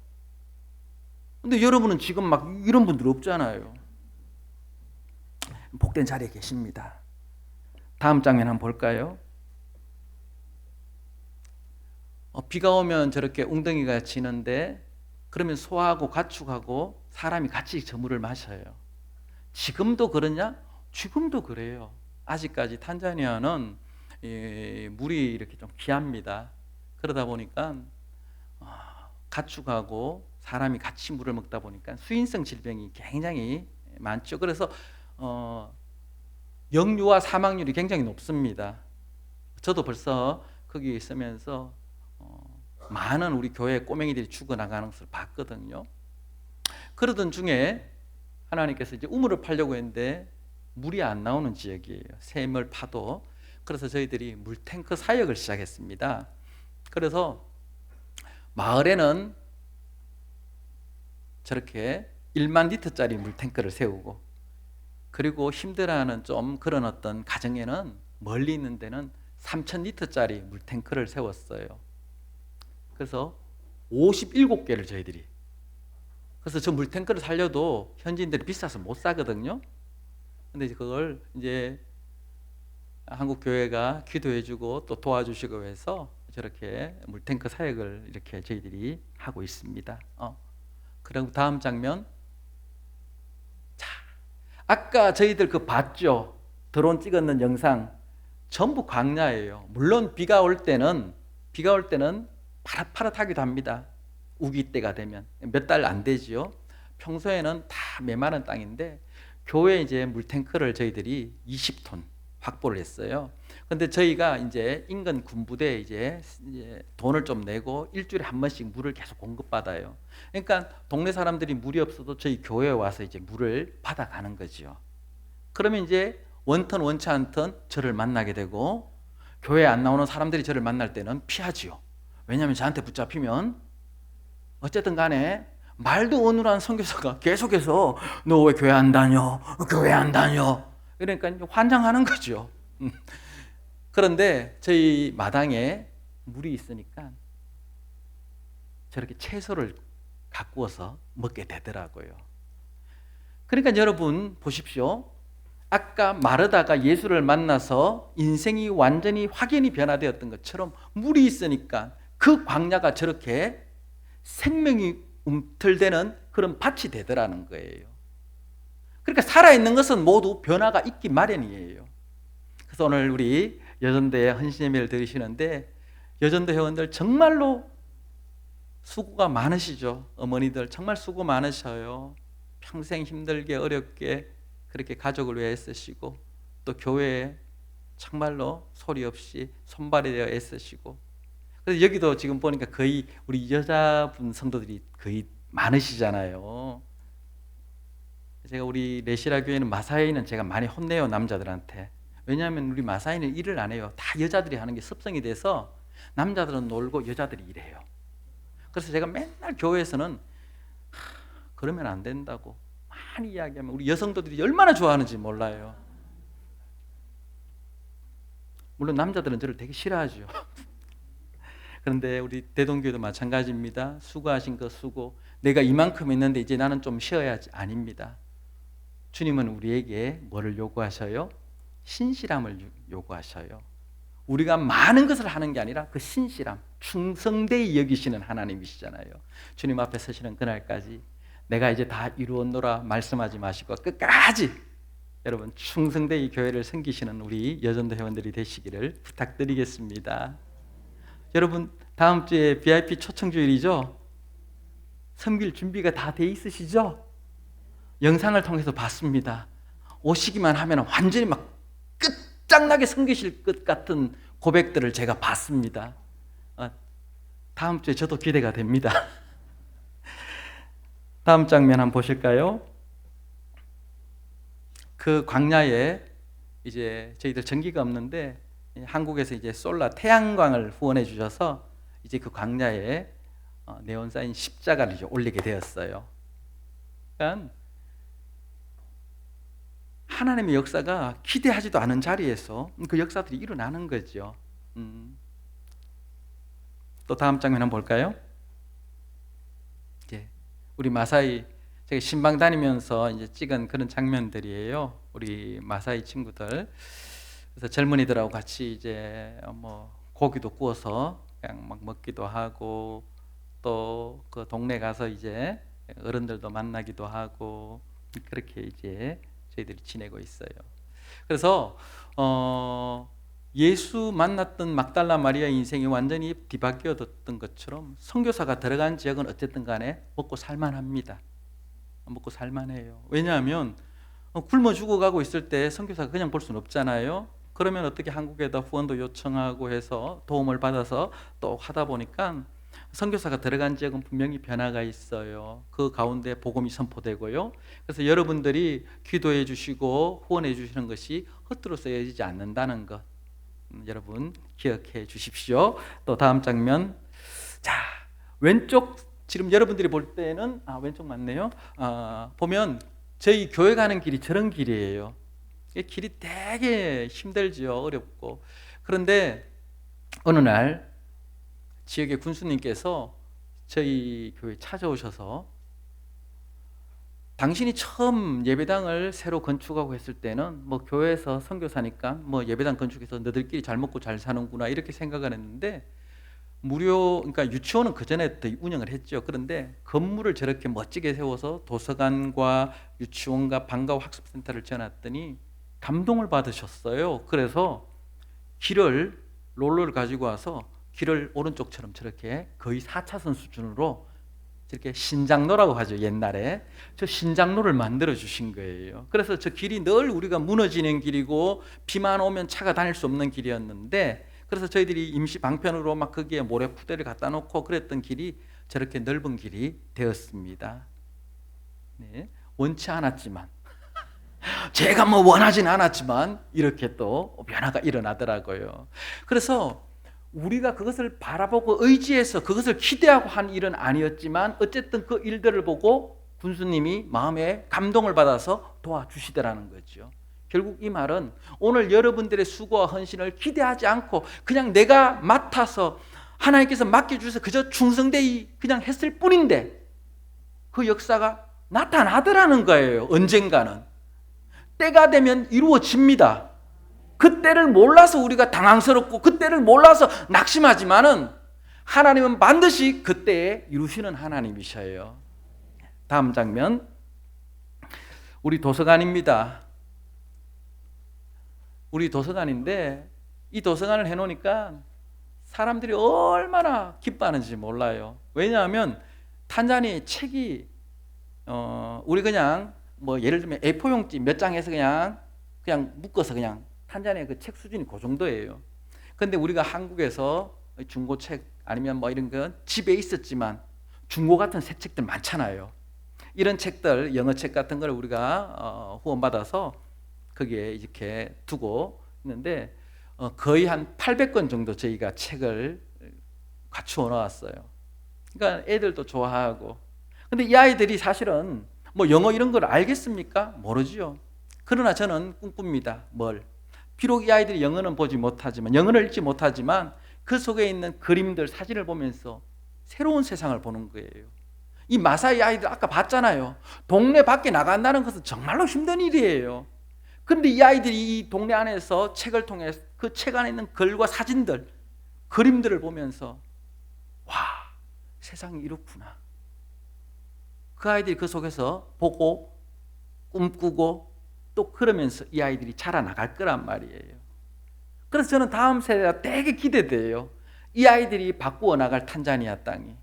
근데 여러분은 지금 막 이런 분들 없잖아요. 복된 자리에 계십니다. 다음 장면 한번 볼까요? 비가 오면 저렇게 웅덩이가 지는데, 그러면 소하고 가축하고 사람이 같이 저물을 마셔요. 지금도 그러냐? 지금도 그래요. 아직까지 탄자니아는 물이 이렇게 좀 귀합니다. 그러다 보니까 가축하고 사람이 같이 물을 먹다 보니까 수인성 질병이 굉장히 많죠. 그래서 영유아 사망률이 굉장히 높습니다. 저도 벌써 거기 있으면서 많은 우리 교회 꼬맹이들이 죽어나가는 것을 봤거든요. 그러던 중에 하나님께서 이제 우물을 파려고 했는데 물이 안 나오는 지역이에요. 샘을 파도. 그래서 저희들이 물탱크 사역을 시작했습니다. 그래서 마을에는 저렇게 1만 리터짜리 물탱크를 세우고, 그리고 힘들어하는 좀 그런 어떤 가정에는 멀리 있는 데는 3,000 리터짜리 물탱크를 세웠어요. 그래서 57개를 저희들이. 그래서 저 물탱크를 살려도 현지인들이 비싸서 못 사거든요. 근데 그걸 이제 한국 교회가 기도해주고 또 도와주시고 해서 저렇게 물탱크 사역을 이렇게 저희들이 하고 있습니다. 그리고 다음 장면. 자, 아까 저희들 그 봤죠? 드론 찍었는 영상. 전부 광야예요. 물론 비가 올 때는 파릇파릇하기도 합니다. 우기 때가 되면 몇 달 안 되지요. 평소에는 다 메마른 땅인데 교회 이제 물탱크를 저희들이 20톤 확보를 했어요. 근데 저희가 이제 인근 군부대에 이제 돈을 좀 내고 일주일에 한 번씩 물을 계속 공급받아요. 그러니까 동네 사람들이 물이 없어도 저희 교회에 와서 이제 물을 받아가는 거죠. 그러면 이제 원턴 원치 않던 저를 만나게 되고, 교회에 안 나오는 사람들이 저를 만날 때는 피하지요. 왜냐하면 저한테 붙잡히면 어쨌든 간에 말도 어눌한 선교사가 계속해서 너 왜 교회 안 다녀? 교회 안 다녀? 그러니까 환장하는 거죠. 그런데 저희 마당에 물이 있으니까 저렇게 채소를 가꾸어서 먹게 되더라고요. 그러니까 여러분 보십시오. 아까 마르다가 예수를 만나서 인생이 완전히 확연히 변화되었던 것처럼 물이 있으니까 그 광야가 저렇게 생명이 움틀대는 그런 밭이 되더라는 거예요. 그러니까 살아있는 것은 모두 변화가 있기 마련이에요. 그래서 오늘 우리 여전도에 헌신예배를 드리시는데, 여전도 회원들 정말로 수고가 많으시죠. 어머니들 정말 수고 많으셔요. 평생 힘들게 어렵게 그렇게 가족을 위해 애쓰시고, 또 교회에 정말로 소리 없이 손발이 되어 애쓰시고. 그래서 여기도 지금 보니까 거의 우리 여자분 성도들이 거의 많으시잖아요. 제가 우리 레시라 교회는 마사이는 제가 많이 혼내요, 남자들한테. 왜냐하면 우리 마사이는 일을 안 해요. 다 여자들이 하는 게 습성이 돼서 남자들은 놀고 여자들이 일해요. 그래서 제가 맨날 교회에서는 그러면 안 된다고 많이 이야기하면 우리 여성도들이 얼마나 좋아하는지 몰라요. 물론 남자들은 저를 되게 싫어하죠. 그런데 우리 대동교회도 마찬가지입니다. 수고하신 그 수고, 내가 이만큼 했는데 이제 나는 좀 쉬어야지. 아닙니다. 주님은 우리에게 뭐를 요구하셔요? 신실함을 요구하셔요. 우리가 많은 것을 하는 게 아니라 그 신실함, 충성되이 여기시는 하나님이시잖아요. 주님 앞에 서시는 그날까지 내가 이제 다 이루었노라 말씀하지 마시고 끝까지 여러분 충성되이 교회를 섬기시는 우리 여전도 회원들이 되시기를 부탁드리겠습니다. 여러분 다음 주에 VIP 초청 주일이죠? 섬길 준비가 다 돼 있으시죠? 영상을 통해서 봤습니다. 오시기만 하면 완전히 막 끝장나게 섬기실 것 같은 고백들을 제가 봤습니다. 다음 주에 저도 기대가 됩니다. 다음 장면 한번 보실까요? 그 광야에 이제 저희들 전기가 없는데 한국에서 이제 솔라 태양광을 후원해 주셔서 이제 그 광야에 네온사인 십자가를 이제 올리게 되었어요. 그러니까 하나님의 역사가 기대하지도 않은 자리에서 그 역사들이 일어나는 거죠. 또 다음 장면 한번 볼까요? 이제 우리 마사이 제가 신방 다니면서 이제 찍은 그런 장면들이에요. 우리 마사이 친구들. 그래서 젊은이들하고 같이 이제 뭐 고기도 구워서 그냥 막 먹기도 하고 또 그 동네 가서 이제 어른들도 만나기도 하고 그렇게 이제 저희들이 지내고 있어요. 그래서 예수 만났던 막달라 마리아의 인생이 완전히 뒤바뀌어졌던 것처럼 선교사가 들어간 지역은 어쨌든 간에 먹고 살만합니다. 먹고 살만해요. 왜냐하면 굶어 죽어가고 있을 때 선교사가 그냥 볼 수는 없잖아요. 그러면 어떻게 한국에다 후원도 요청하고 해서 도움을 받아서 또 하다 보니까 선교사가 들어간 지역은 분명히 변화가 있어요. 그 가운데 복음이 선포되고요. 그래서 여러분들이 기도해 주시고 후원해 주시는 것이 헛되로 쓰여지지 않는다는 것 여러분 기억해 주십시오. 또 다음 장면. 자, 왼쪽 지금 여러분들이 볼 때는 왼쪽 맞네요. 보면 저희 교회 가는 길이 저런 길이에요. 이 길이 되게 힘들지요. 어렵고. 그런데 어느 날 지역의 군수님께서 저희 교회 찾아오셔서 당신이 처음 예배당을 새로 건축하고 했을 때는 뭐 교회에서 선교사니까 뭐 예배당 건축해서 너들끼리 잘 먹고 잘 사는구나 이렇게 생각을 했는데 무료 그러니까 유치원은 그 전에 운영을 했죠. 그런데 건물을 저렇게 멋지게 세워서 도서관과 유치원과 방과 학습센터를 지어놨더니 감동을 받으셨어요. 그래서 길을 롤러를 가지고 와서 길을 오른쪽처럼 저렇게 거의 4차선 수준으로 이렇게 신장로라고 하죠. 옛날에 저 신장로를 만들어 주신 거예요. 그래서 저 길이 늘 우리가 무너지는 길이고 비만 오면 차가 다닐 수 없는 길이었는데 그래서 저희들이 임시 방편으로 막 거기에 모래 푸대를 갖다 놓고 그랬던 길이 저렇게 넓은 길이 되었습니다. 네, 원치 않았지만 제가 뭐 원하진 않았지만 이렇게 또 변화가 일어나더라고요. 그래서 우리가 그것을 바라보고 의지해서 그것을 기대하고 한 일은 아니었지만 어쨌든 그 일들을 보고 군수님이 마음에 감동을 받아서 도와주시더라는 거죠. 결국 이 말은 오늘 여러분들의 수고와 헌신을 기대하지 않고 그냥 내가 맡아서 하나님께서 맡겨주셔서 그저 충성되이 그냥 했을 뿐인데 그 역사가 나타나더라는 거예요. 언젠가는 때가 되면 이루어집니다. 그때를 몰라서 우리가 당황스럽고 그때를 몰라서 낙심하지만은 하나님은 반드시 그때에 이루시는 하나님이셔요. 다음 장면. 우리 도서관입니다. 우리 도서관인데 이 도서관을 해놓으니까 사람들이 얼마나 기뻐하는지 몰라요. 왜냐하면 탄자니 책이 우리 그냥 뭐 예를 들면 A4용지 몇 장에서 그냥 묶어서 그냥 탄자니아 그 책 수준이 그 정도예요. 근데 우리가 한국에서 중고책 아니면 뭐 이런 건 집에 있었지만 중고 같은 새 책들 많잖아요. 이런 책들 영어책 같은 걸 우리가 후원받아서 거기에 이렇게 두고 있는데 거의 한 800권 정도 저희가 책을 갖추어 놓았어요. 그러니까 애들도 좋아하고. 근데 이 아이들이 사실은 뭐 영어 이런 걸 알겠습니까? 모르죠. 그러나 저는 꿈꿉니다. 뭘? 비록 이 아이들이 영어는 보지 못하지만 영어를 읽지 못하지만 그 속에 있는 그림들 사진을 보면서 새로운 세상을 보는 거예요. 이 마사이 아이들 아까 봤잖아요. 동네 밖에 나간다는 것은 정말로 힘든 일이에요. 그런데 이 아이들이 이 동네 안에서 책을 통해 그 책 안에 있는 글과 사진들 그림들을 보면서 와 세상이 이렇구나. 그 아이들이 그 속에서 보고 꿈꾸고 또 그러면서 이 아이들이 자라나갈 거란 말이에요. 그래서 저는 다음 세대가 되게 기대돼요. 이 아이들이 바꾸어 나갈 탄자니아 땅이.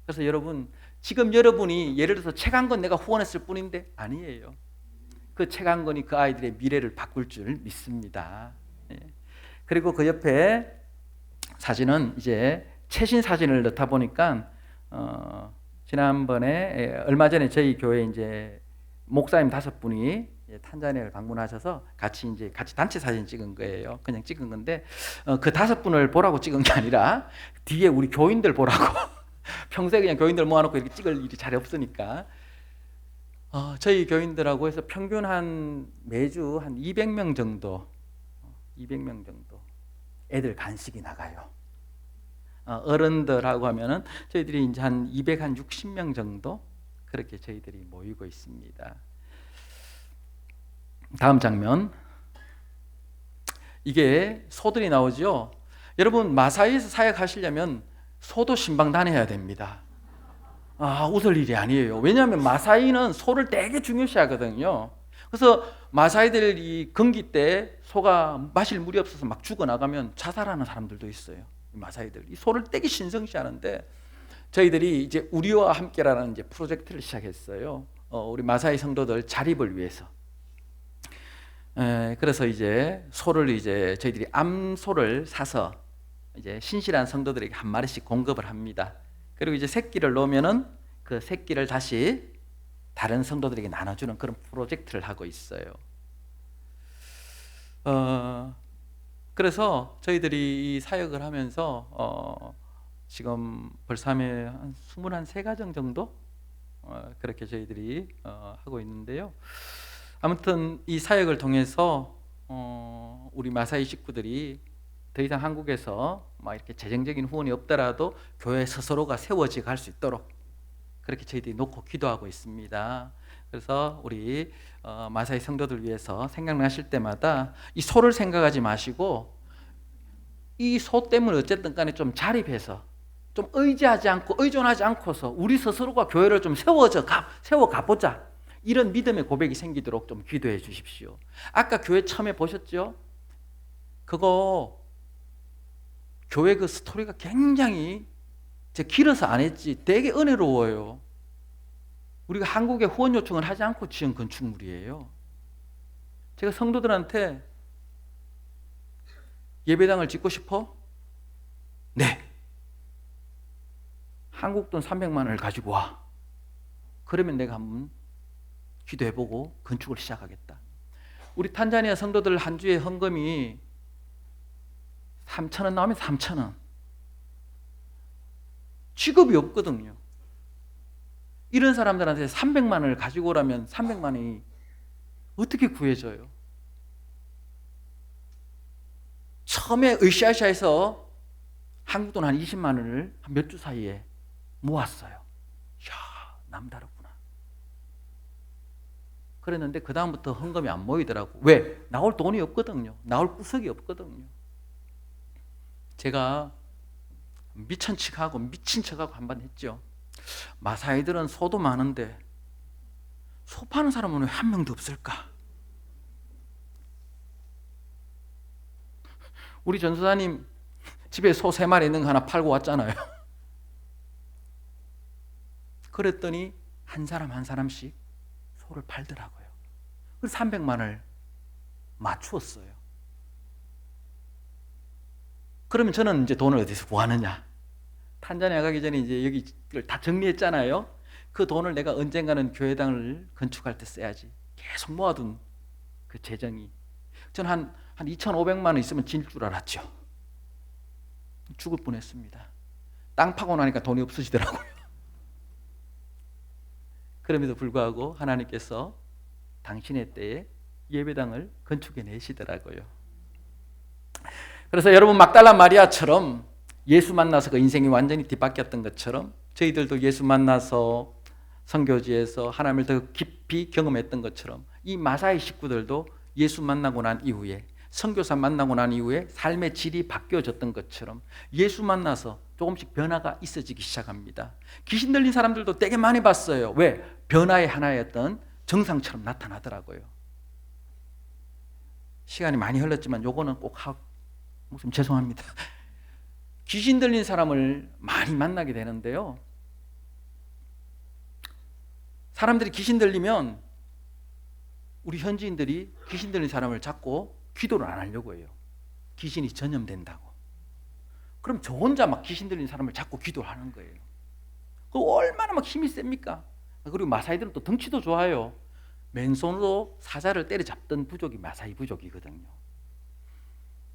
그래서 여러분 지금 여러분이 예를 들어서 책 한 권 내가 후원했을 뿐인데 아니에요. 그 책 한 권이 그 아이들의 미래를 바꿀 줄 믿습니다. 예. 그리고 그 옆에 사진은 이제 최신 사진을 넣다 보니까 지난번에 얼마 전에 저희 교회 이제 목사님 5분이 탄자니아를 방문하셔서 같이 단체 사진 찍은 거예요. 그냥 찍은 건데 그 5분을 보라고 찍은 게 아니라 뒤에 우리 교인들 보라고 평소에 그냥 교인들 모아놓고 이렇게 찍을 일이 잘 없으니까 저희 교인들하고 해서 평균 매주 한 200명 정도 애들 간식이 나가요. 어른들하고 하면은 저희들이 이제 한 260명 정도 그렇게 저희들이 모이고 있습니다. 다음 장면. 이게 소들이 나오죠. 여러분 마사이에서 사역하시려면 소도 신방 다녀야 됩니다. 웃을 일이 아니에요. 왜냐하면 마사이는 소를 되게 중요시하거든요. 그래서 마사이들이 건기 때 소가 마실 물이 없어서 막 죽어나가면 자살하는 사람들도 있어요. 마사이들 이 소를 되게 신성시하는데 저희들이 이제 우리와 함께라는 이제 프로젝트를 시작했어요. 우리 마사이 성도들 자립을 위해서. 그래서 이제 소를 이제 저희들이 암소를 사서 이제 신실한 성도들에게 한 마리씩 공급을 합니다. 그리고 이제 새끼를 놓으면은 그 새끼를 다시 다른 성도들에게 나눠주는 그런 프로젝트를 하고 있어요. 그래서 저희들이 이 사역을 하면서 지금 벌써 한 23가정 정도 그렇게 저희들이 하고 있는데요. 아무튼 이 사역을 통해서 우리 마사이 식구들이 더 이상 한국에서 막 이렇게 재정적인 후원이 없더라도 교회 스스로가 세워져 갈 수 있도록 그렇게 저희들이 놓고 기도하고 있습니다. 그래서 우리 마사이 성도들 위해서 생각나실 때마다 이 소를 생각하지 마시고 이 소 때문에 어쨌든 간에 좀 자립해서 좀 의지하지 않고 의존하지 않고서 우리 스스로가 교회를 좀 세워 가보자. 이런 믿음의 고백이 생기도록 좀 기도해 주십시오. 아까 교회 처음에 보셨죠? 그거 교회 그 스토리가 굉장히 길어서 안 했지 되게 은혜로워요. 우리가 한국에 후원 요청을 하지 않고 지은 건축물이에요. 제가 성도들한테 예배당을 짓고 싶어? 네. 한국 돈 300만 원을 가지고 와. 그러면 내가 한번 기도해보고 건축을 시작하겠다. 우리 탄자니아 성도들 한 주에 헌금이 3,000원 나오면 3,000원. 직업이 없거든요. 이런 사람들한테 300만 원을 가지고 오라면 300만 원이 어떻게 구해져요? 처음에 으쌰으쌰해서 한국 돈 한 20만 원을 한 몇 주 사이에 모았어요. 이야, 남다르구나. 그랬는데 그 다음부터 헌금이 안 모이더라고. 왜? 나올 돈이 없거든요. 나올 구석이 없거든요. 제가 미친 척하고 한번 했죠. 마사이들은 소도 많은데 소 파는 사람은 왜 한 명도 없을까? 우리 전도사님 집에 소 3마리 있는 거 하나 팔고 왔잖아요. 그랬더니 한 사람씩 소를 팔더라고요. 그래서 300만을 맞추었어요. 그러면 저는 이제 돈을 어디서 구하느냐? 탄자니아 가기 전에 이제 여기를 다 정리했잖아요. 그 돈을 내가 언젠가는 교회당을 건축할 때 써야지. 계속 모아둔 그 재정이. 저는 한 2,500만 원 있으면 질 줄 알았죠. 죽을 뻔했습니다. 땅 파고 나니까 돈이 없어지더라고요. 그럼에도 불구하고 하나님께서 당신의 때에 예배당을 건축해 내시더라고요. 그래서 여러분 막달라 마리아처럼 예수 만나서 그 인생이 완전히 뒤바뀌었던 것처럼 저희들도 예수 만나서 선교지에서 하나님을 더 깊이 경험했던 것처럼 이 마사이 식구들도 예수 만나고 난 이후에 선교사 만나고 난 이후에 삶의 질이 바뀌어졌던 것처럼 예수 만나서 조금씩 변화가 있어지기 시작합니다. 귀신 들린 사람들도 되게 많이 봤어요. 왜? 변화의 하나였던 정상처럼 나타나더라고요. 시간이 많이 흘렀지만 요거는 꼭 하고 좀 죄송합니다. 귀신 들린 사람을 많이 만나게 되는데요. 사람들이 귀신 들리면 우리 현지인들이 귀신 들린 사람을 잡고 기도를 안 하려고 해요. 귀신이 전염된다고. 그럼 저 혼자 막 귀신 들린 사람을 잡고 기도를 하는 거예요. 그 얼마나 막 힘이 셉니까? 그리고 마사이들은 또 덩치도 좋아요. 맨손으로 사자를 때려잡던 부족이 마사이 부족이거든요.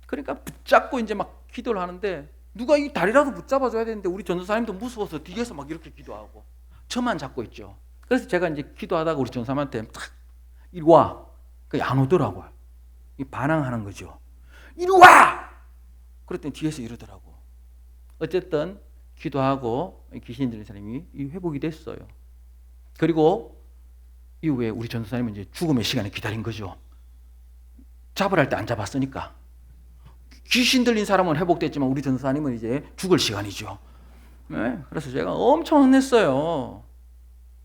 그러니까 붙잡고 이제 막 기도를 하는데 누가 이 다리라도 붙잡아줘야 되는데 우리 전도사님도 무서워서 뒤에서 막 이렇게 기도하고 저만 잡고 있죠. 그래서 제가 이제 기도하다가 우리 전사님한테 탁 이리 와. 그게 안 오더라고요. 반항하는 거죠. 이리 와! 그랬더니 뒤에서 이러더라고. 어쨌든 기도하고 귀신 들린 사람이 회복이 됐어요. 그리고 이후에 우리 전도사님은 이제 죽음의 시간을 기다린 거죠. 잡으라 할 때 안 잡았으니까. 귀신 들린 사람은 회복됐지만 우리 전도사님은 이제 죽을 시간이죠. 네, 그래서 제가 엄청 혼냈어요.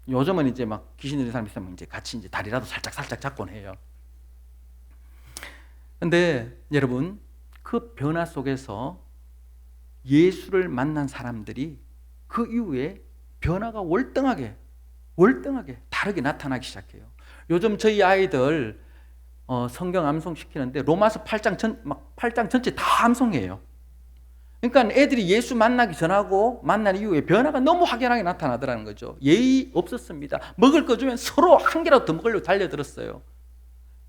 요즘은 이제 막 귀신 들린 사람 있으면 이제 같이 이제 다리라도 살짝 잡곤 해요. 근데 여러분, 그 변화 속에서 예수를 만난 사람들이 그 이후에 변화가 월등하게 다르게 나타나기 시작해요. 요즘 저희 아이들 성경 암송시키는데 로마서 8장 전체 다 암송해요. 그러니까 애들이 예수 만나기 전하고 만난 이후에 변화가 너무 확연하게 나타나더라는 거죠. 예의 없었습니다. 먹을 거 주면 서로 한 개라도 더 먹으려고 달려들었어요.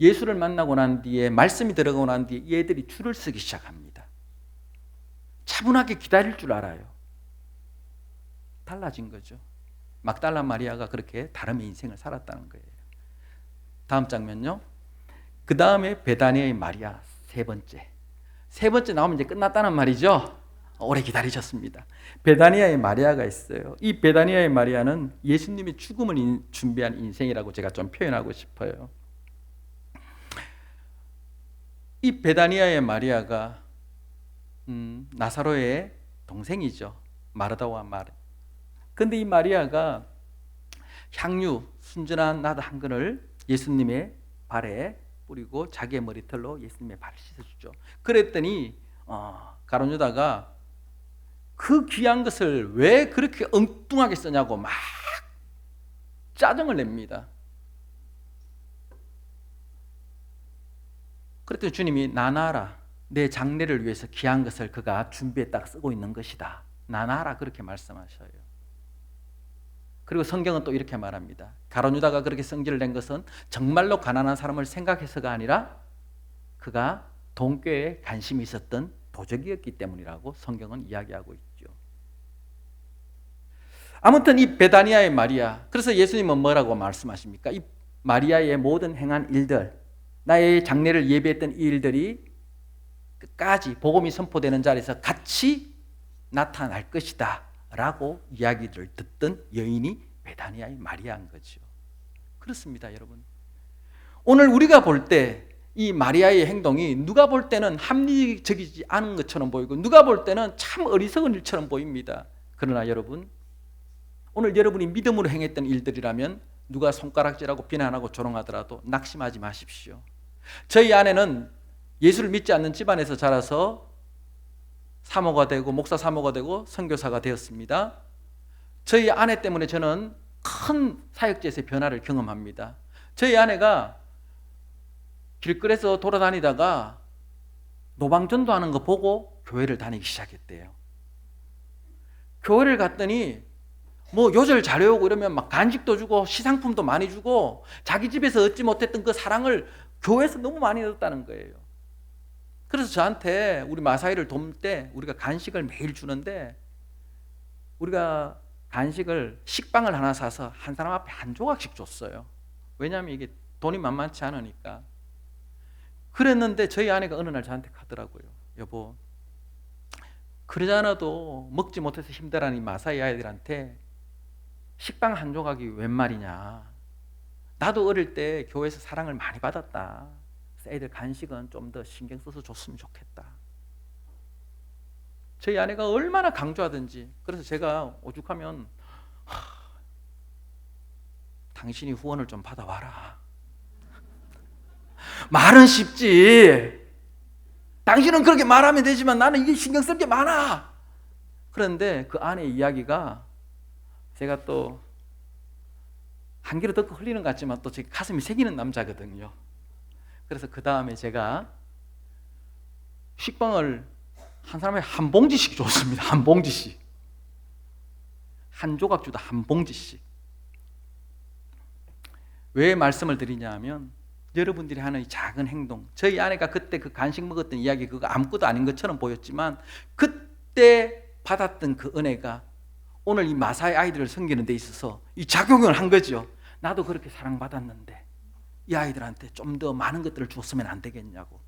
예수를 만나고 난 뒤에 말씀이 들어가고 난 뒤에 얘들이 줄을 서기 시작합니다. 차분하게 기다릴 줄 알아요. 달라진 거죠. 막달라 마리아가 그렇게 다름의 인생을 살았다는 거예요. 다음 장면요. 그 다음에 베다니아의 마리아 세 번째 나오면 이제 끝났다는 말이죠. 오래 기다리셨습니다. 베다니아의 마리아가 있어요. 이 베다니아의 마리아는 예수님의 죽음을 준비한 인생이라고 제가 좀 표현하고 싶어요. 이 베다니아의 마리아가 나사로의 동생이죠. 마르다와 마르. 근데 이 마리아가 향유, 순전한 나드 한 근을 예수님의 발에 뿌리고 자기의 머리털로 예수님의 발을 씻어주죠. 그랬더니 가룟 유다가 그 귀한 것을 왜 그렇게 엉뚱하게 쓰냐고 막 짜증을 냅니다. 그랬더니 주님이 나나라, 내 장례를 위해서 귀한 것을 그가 준비했다가 쓰고 있는 것이다. 나나라 그렇게 말씀하셔요. 그리고 성경은 또 이렇게 말합니다. 가룟 유다가 그렇게 성질을 낸 것은 정말로 가난한 사람을 생각해서가 아니라 그가 돈꾀에 관심이 있었던 도적이었기 때문이라고 성경은 이야기하고 있죠. 아무튼 이 베다니아의 마리아, 그래서 예수님은 뭐라고 말씀하십니까? 이 마리아의 모든 행한 일들, 나의 장례를 예비했던 이 일들이 끝까지 복음이 선포되는 자리에서 같이 나타날 것이다 라고 이야기를 듣던 여인이 베다니아의 마리아인 거죠. 그렇습니다, 여러분. 오늘 우리가 볼 때 이 마리아의 행동이 누가 볼 때는 합리적이지 않은 것처럼 보이고 누가 볼 때는 참 어리석은 일처럼 보입니다. 그러나 여러분, 오늘 여러분이 믿음으로 행했던 일들이라면 누가 손가락질하고 비난하고 조롱하더라도 낙심하지 마십시오. 저희 아내는 예수를 믿지 않는 집안에서 자라서 사모가 되고 목사 사모가 되고 선교사가 되었습니다. 저희 아내 때문에 저는 큰 사역지에서의 변화를 경험합니다. 저희 아내가 길거리에서 돌아다니다가 노방전도하는 거 보고 교회를 다니기 시작했대요. 교회를 갔더니 뭐 요절 잘해오고 이러면 막 간식도 주고 시상품도 많이 주고 자기 집에서 얻지 못했던 그 사랑을 교회에서 너무 많이 얻었다는 거예요. 그래서 저한테 우리 마사이를 돕을 때 우리가 간식을 매일 주는데 우리가 간식을 식빵을 하나 사서 한 사람 앞에 한 조각씩 줬어요. 왜냐하면 이게 돈이 만만치 않으니까. 그랬는데 저희 아내가 어느 날 저한테 가더라고요. 여보, 그러지 않아도 먹지 못해서 힘들어하는 이 마사이 아이들한테 식빵 한 조각이 웬 말이냐. 나도 어릴 때 교회에서 사랑을 많이 받았다. 그래서 애들 간식은 좀 더 신경 써서 줬으면 좋겠다. 저희 아내가 얼마나 강조하든지. 그래서 제가 오죽하면 당신이 후원을 좀 받아와라. 말은 쉽지. 당신은 그렇게 말하면 되지만 나는 이게 신경 쓸 게 많아. 그런데 그 아내의 이야기가 제가 또 한 귀로 듣고 흘리는 것 같지만 또 제 가슴이 새기는 남자거든요. 그래서 그 다음에 제가 식빵을 한 사람에 한 봉지씩 줬습니다. 한 봉지씩. 한 조각 주다 한 봉지씩. 왜 말씀을 드리냐 하면 여러분들이 하는 이 작은 행동, 저희 아내가 그때 그 간식 먹었던 이야기 그거 아무것도 아닌 것처럼 보였지만 그때 받았던 그 은혜가 오늘 이 마사의 아이들을 섬기는 데 있어서 이 작용을 한 거죠. 나도 그렇게 사랑받았는데 이 아이들한테 좀 더 많은 것들을 줬으면 안 되겠냐고.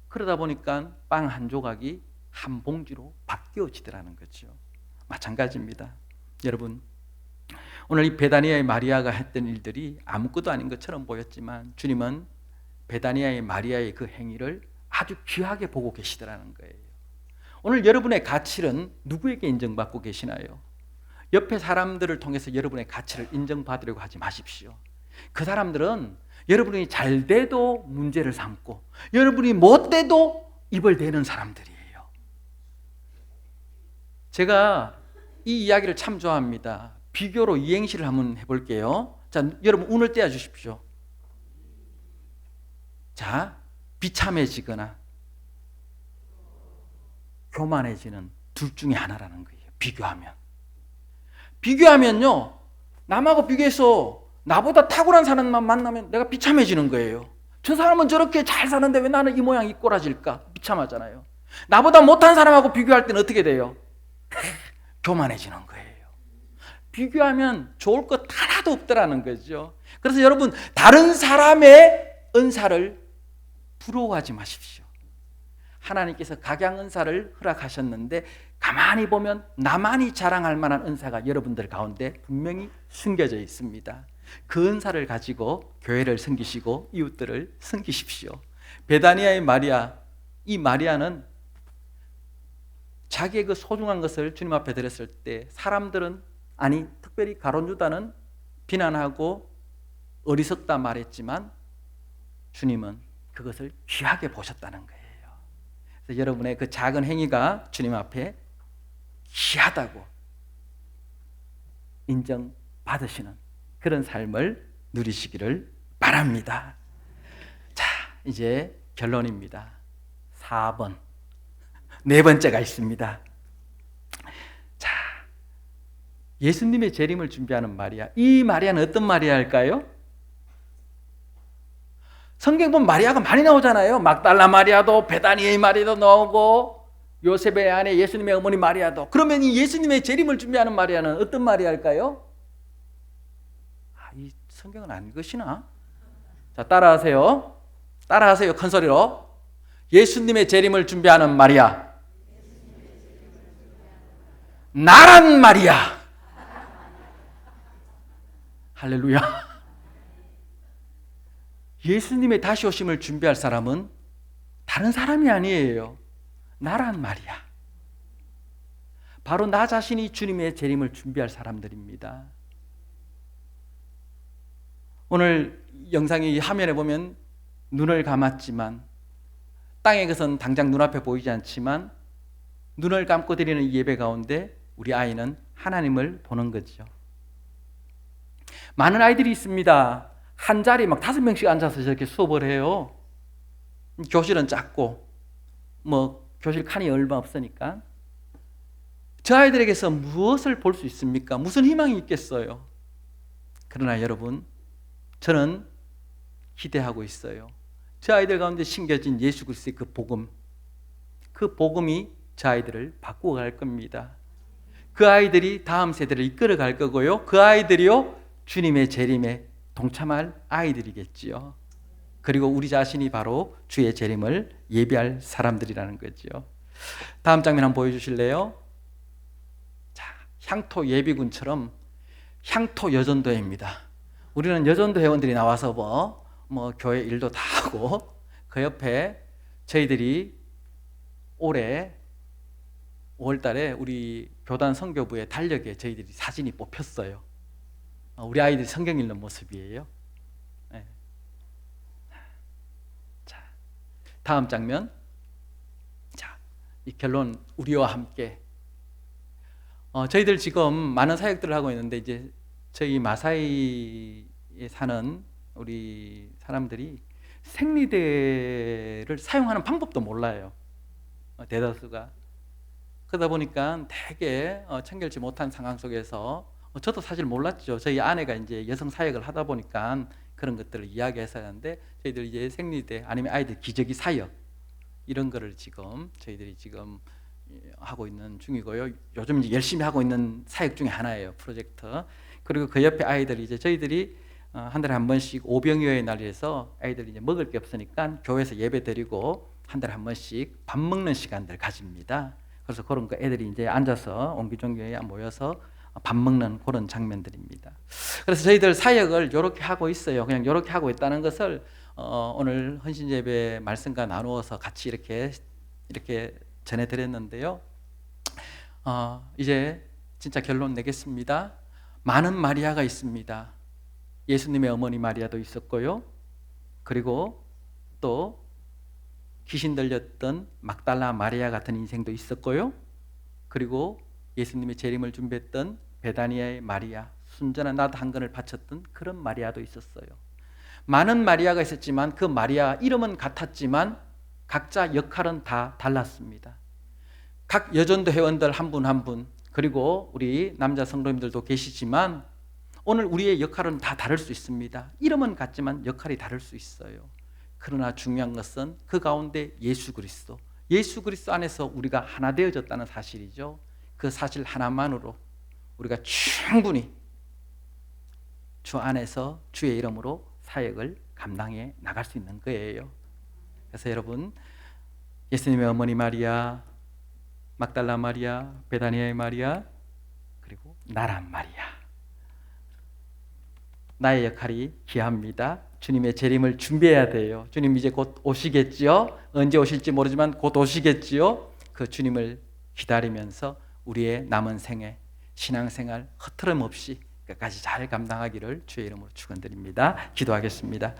그러다 보니까 빵 한 조각이 한 봉지로 바뀌어지더라는 거죠. 마찬가지입니다. 여러분, 오늘 이 베다니아의 마리아가 했던 일들이 아무것도 아닌 것처럼 보였지만 주님은 베다니아의 마리아의 그 행위를 아주 귀하게 보고 계시더라는 거예요. 오늘 여러분의 가치는 누구에게 인정받고 계시나요? 옆에 사람들을 통해서 여러분의 가치를 인정받으려고 하지 마십시오. 그 사람들은 여러분이 잘 돼도 문제를 삼고 여러분이 못 돼도 입을 대는 사람들이에요. 제가 이 이야기를 참 좋아합니다. 비교로 이행시를 한번 해볼게요. 자, 여러분 운을 떼어 주십시오. 자, 비참해지거나 교만해지는 둘 중에 하나라는 거예요. 비교하면요, 남하고 비교해서 나보다 탁월한 사람만 만나면 내가 비참해지는 거예요. 저 사람은 저렇게 잘 사는데 왜 나는 이 모양 이 꼬라질까? 비참하잖아요. 나보다 못한 사람하고 비교할 때는 어떻게 돼요? 교만해지는 거예요. 비교하면 좋을 것 하나도 없더라는 거죠. 그래서 여러분, 다른 사람의 은사를 부러워하지 마십시오. 하나님께서 각양 은사를 허락하셨는데 가만히 보면 나만이 자랑할 만한 은사가 여러분들 가운데 분명히 숨겨져 있습니다. 그 은사를 가지고 교회를 섬기시고 이웃들을 섬기십시오. 베다니아의 마리아, 이 마리아는 자기의 그 소중한 것을 주님 앞에 드렸을 때 사람들은, 아니 특별히 가룟 유다는 비난하고 어리석다 말했지만 주님은 그것을 귀하게 보셨다는 거예요. 그래서 여러분의 그 작은 행위가 주님 앞에 귀하다고 인정받으시는 그런 삶을 누리시기를 바랍니다. 자, 이제 결론입니다. 4번. 네 번째가 있습니다. 자, 예수님의 재림을 준비하는 마리아. 이 마리아는 어떤 마리아일까요? 성경 보면 마리아가 많이 나오잖아요. 막달라 마리아도, 베다니아의 마리아도 나오고, 요셉의 아내 예수님의 어머니 마리아도. 그러면 이 예수님의 재림을 준비하는 마리아는 어떤 마리아일까요? 이 성경은 안 읽으시나? 자, 따라하세요. 큰 소리로. 예수님의 재림을 준비하는 마리아. 나란 마리아. 할렐루야. 예수님의 다시 오심을 준비할 사람은 다른 사람이 아니에요. 나란 마리아. 바로 나 자신이 주님의 재림을 준비할 사람들입니다. 오늘 영상이 화면에 보면 눈을 감았지만 땅의 것은 당장 눈앞에 보이지 않지만 눈을 감고 드리는 이 예배 가운데 우리 아이는 하나님을 보는 거죠. 많은 아이들이 있습니다. 한 자리 막 5명씩 앉아서 저렇게 수업을 해요. 교실은 작고 교실 칸이 얼마 없으니까. 저 아이들에게서 무엇을 볼 수 있습니까? 무슨 희망이 있겠어요? 그러나 여러분, 저는 기대하고 있어요. 저 아이들 가운데 심겨진 예수 그리스도의 그 복음이 저 아이들을 바꾸어 갈 겁니다. 그 아이들이 다음 세대를 이끌어 갈 거고요. 그 아이들이요, 주님의 재림에 동참할 아이들이겠지요. 그리고 우리 자신이 바로 주의 재림을 예비할 사람들이라는 거죠. 다음 장면 한번 보여주실래요? 자, 향토 예비군처럼 향토 여전도회입니다. 우리는 여전도 회원들이 나와서 교회 일도 다 하고, 그 옆에 저희들이 올해 5월 달에 우리 교단 선교부의 달력에 저희들이 사진이 뽑혔어요. 우리 아이들이 성경 읽는 모습이에요. 네. 자, 다음 장면. 자, 이 결론, 우리와 함께. 저희들 지금 많은 사역들을 하고 있는데 이제 저희 마사이에 사는 우리 사람들이 생리대를 사용하는 방법도 몰라요. 대다수가. 그러다 보니까 되게 청결치 못한 상황 속에서 저도 사실 몰랐죠. 저희 아내가 이제 여성 사역을 하다 보니까 그런 것들을 이야기해서 하는데 저희들 이제 생리대 아니면 아이들 기저귀 사역 이런 거를 지금 저희들이 지금 하고 있는 중이고요. 요즘 이제 열심히 하고 있는 사역 중에 하나예요. 프로젝트. 그리고 그 옆에 아이들이 이제 저희들이 한 달에 한 번씩 오병이어의 날에서 아이들이 이제 먹을 게 없으니까 교회에서 예배 드리고 한 달에 한 번씩 밥 먹는 시간들 가집니다. 그래서 그런 거 애들이 이제 앉아서 옹기종기에 모여서 밥 먹는 그런 장면들입니다. 그래서 저희들 사역을 이렇게 하고 있어요. 그냥 이렇게 하고 있다는 것을 오늘 헌신예배 말씀과 나누어서 같이 이렇게 전해드렸는데요. 이제 진짜 결론 내겠습니다. 많은 마리아가 있습니다. 예수님의 어머니 마리아도 있었고요. 그리고 또 귀신 들렸던 막달라 마리아 같은 인생도 있었고요. 그리고 예수님의 재림을 준비했던 베다니아의 마리아, 순전한 나도 한 건을 바쳤던 그런 마리아도 있었어요. 많은 마리아가 있었지만 그 마리아 이름은 같았지만 각자 역할은 다 달랐습니다. 각 여전도 회원들 한 분 한 분, 그리고 우리 남자 성도님들도 계시지만 오늘 우리의 역할은 다 다를 수 있습니다. 이름은 같지만 역할이 다를 수 있어요. 그러나 중요한 것은 그 가운데 예수 그리스도 안에서 우리가 하나 되어졌다는 사실이죠. 그 사실 하나만으로 우리가 충분히 주 안에서 주의 이름으로 사역을 감당해 나갈 수 있는 거예요. 그래서 여러분, 예수님의 어머니 마리아, 막달라 마리아, 베다니아의 마리아, 그리고 나란 마리아, 나의 역할이 귀합니다. 주님의 재림을 준비해야 돼요. 주님 이제 곧 오시겠지요. 언제 오실지 모르지만 곧 오시겠지요. 그 주님을 기다리면서 우리의 남은 생애 신앙생활 허트럼 없이 끝까지 잘 감당하기를 주의 이름으로 축원드립니다. 기도하겠습니다.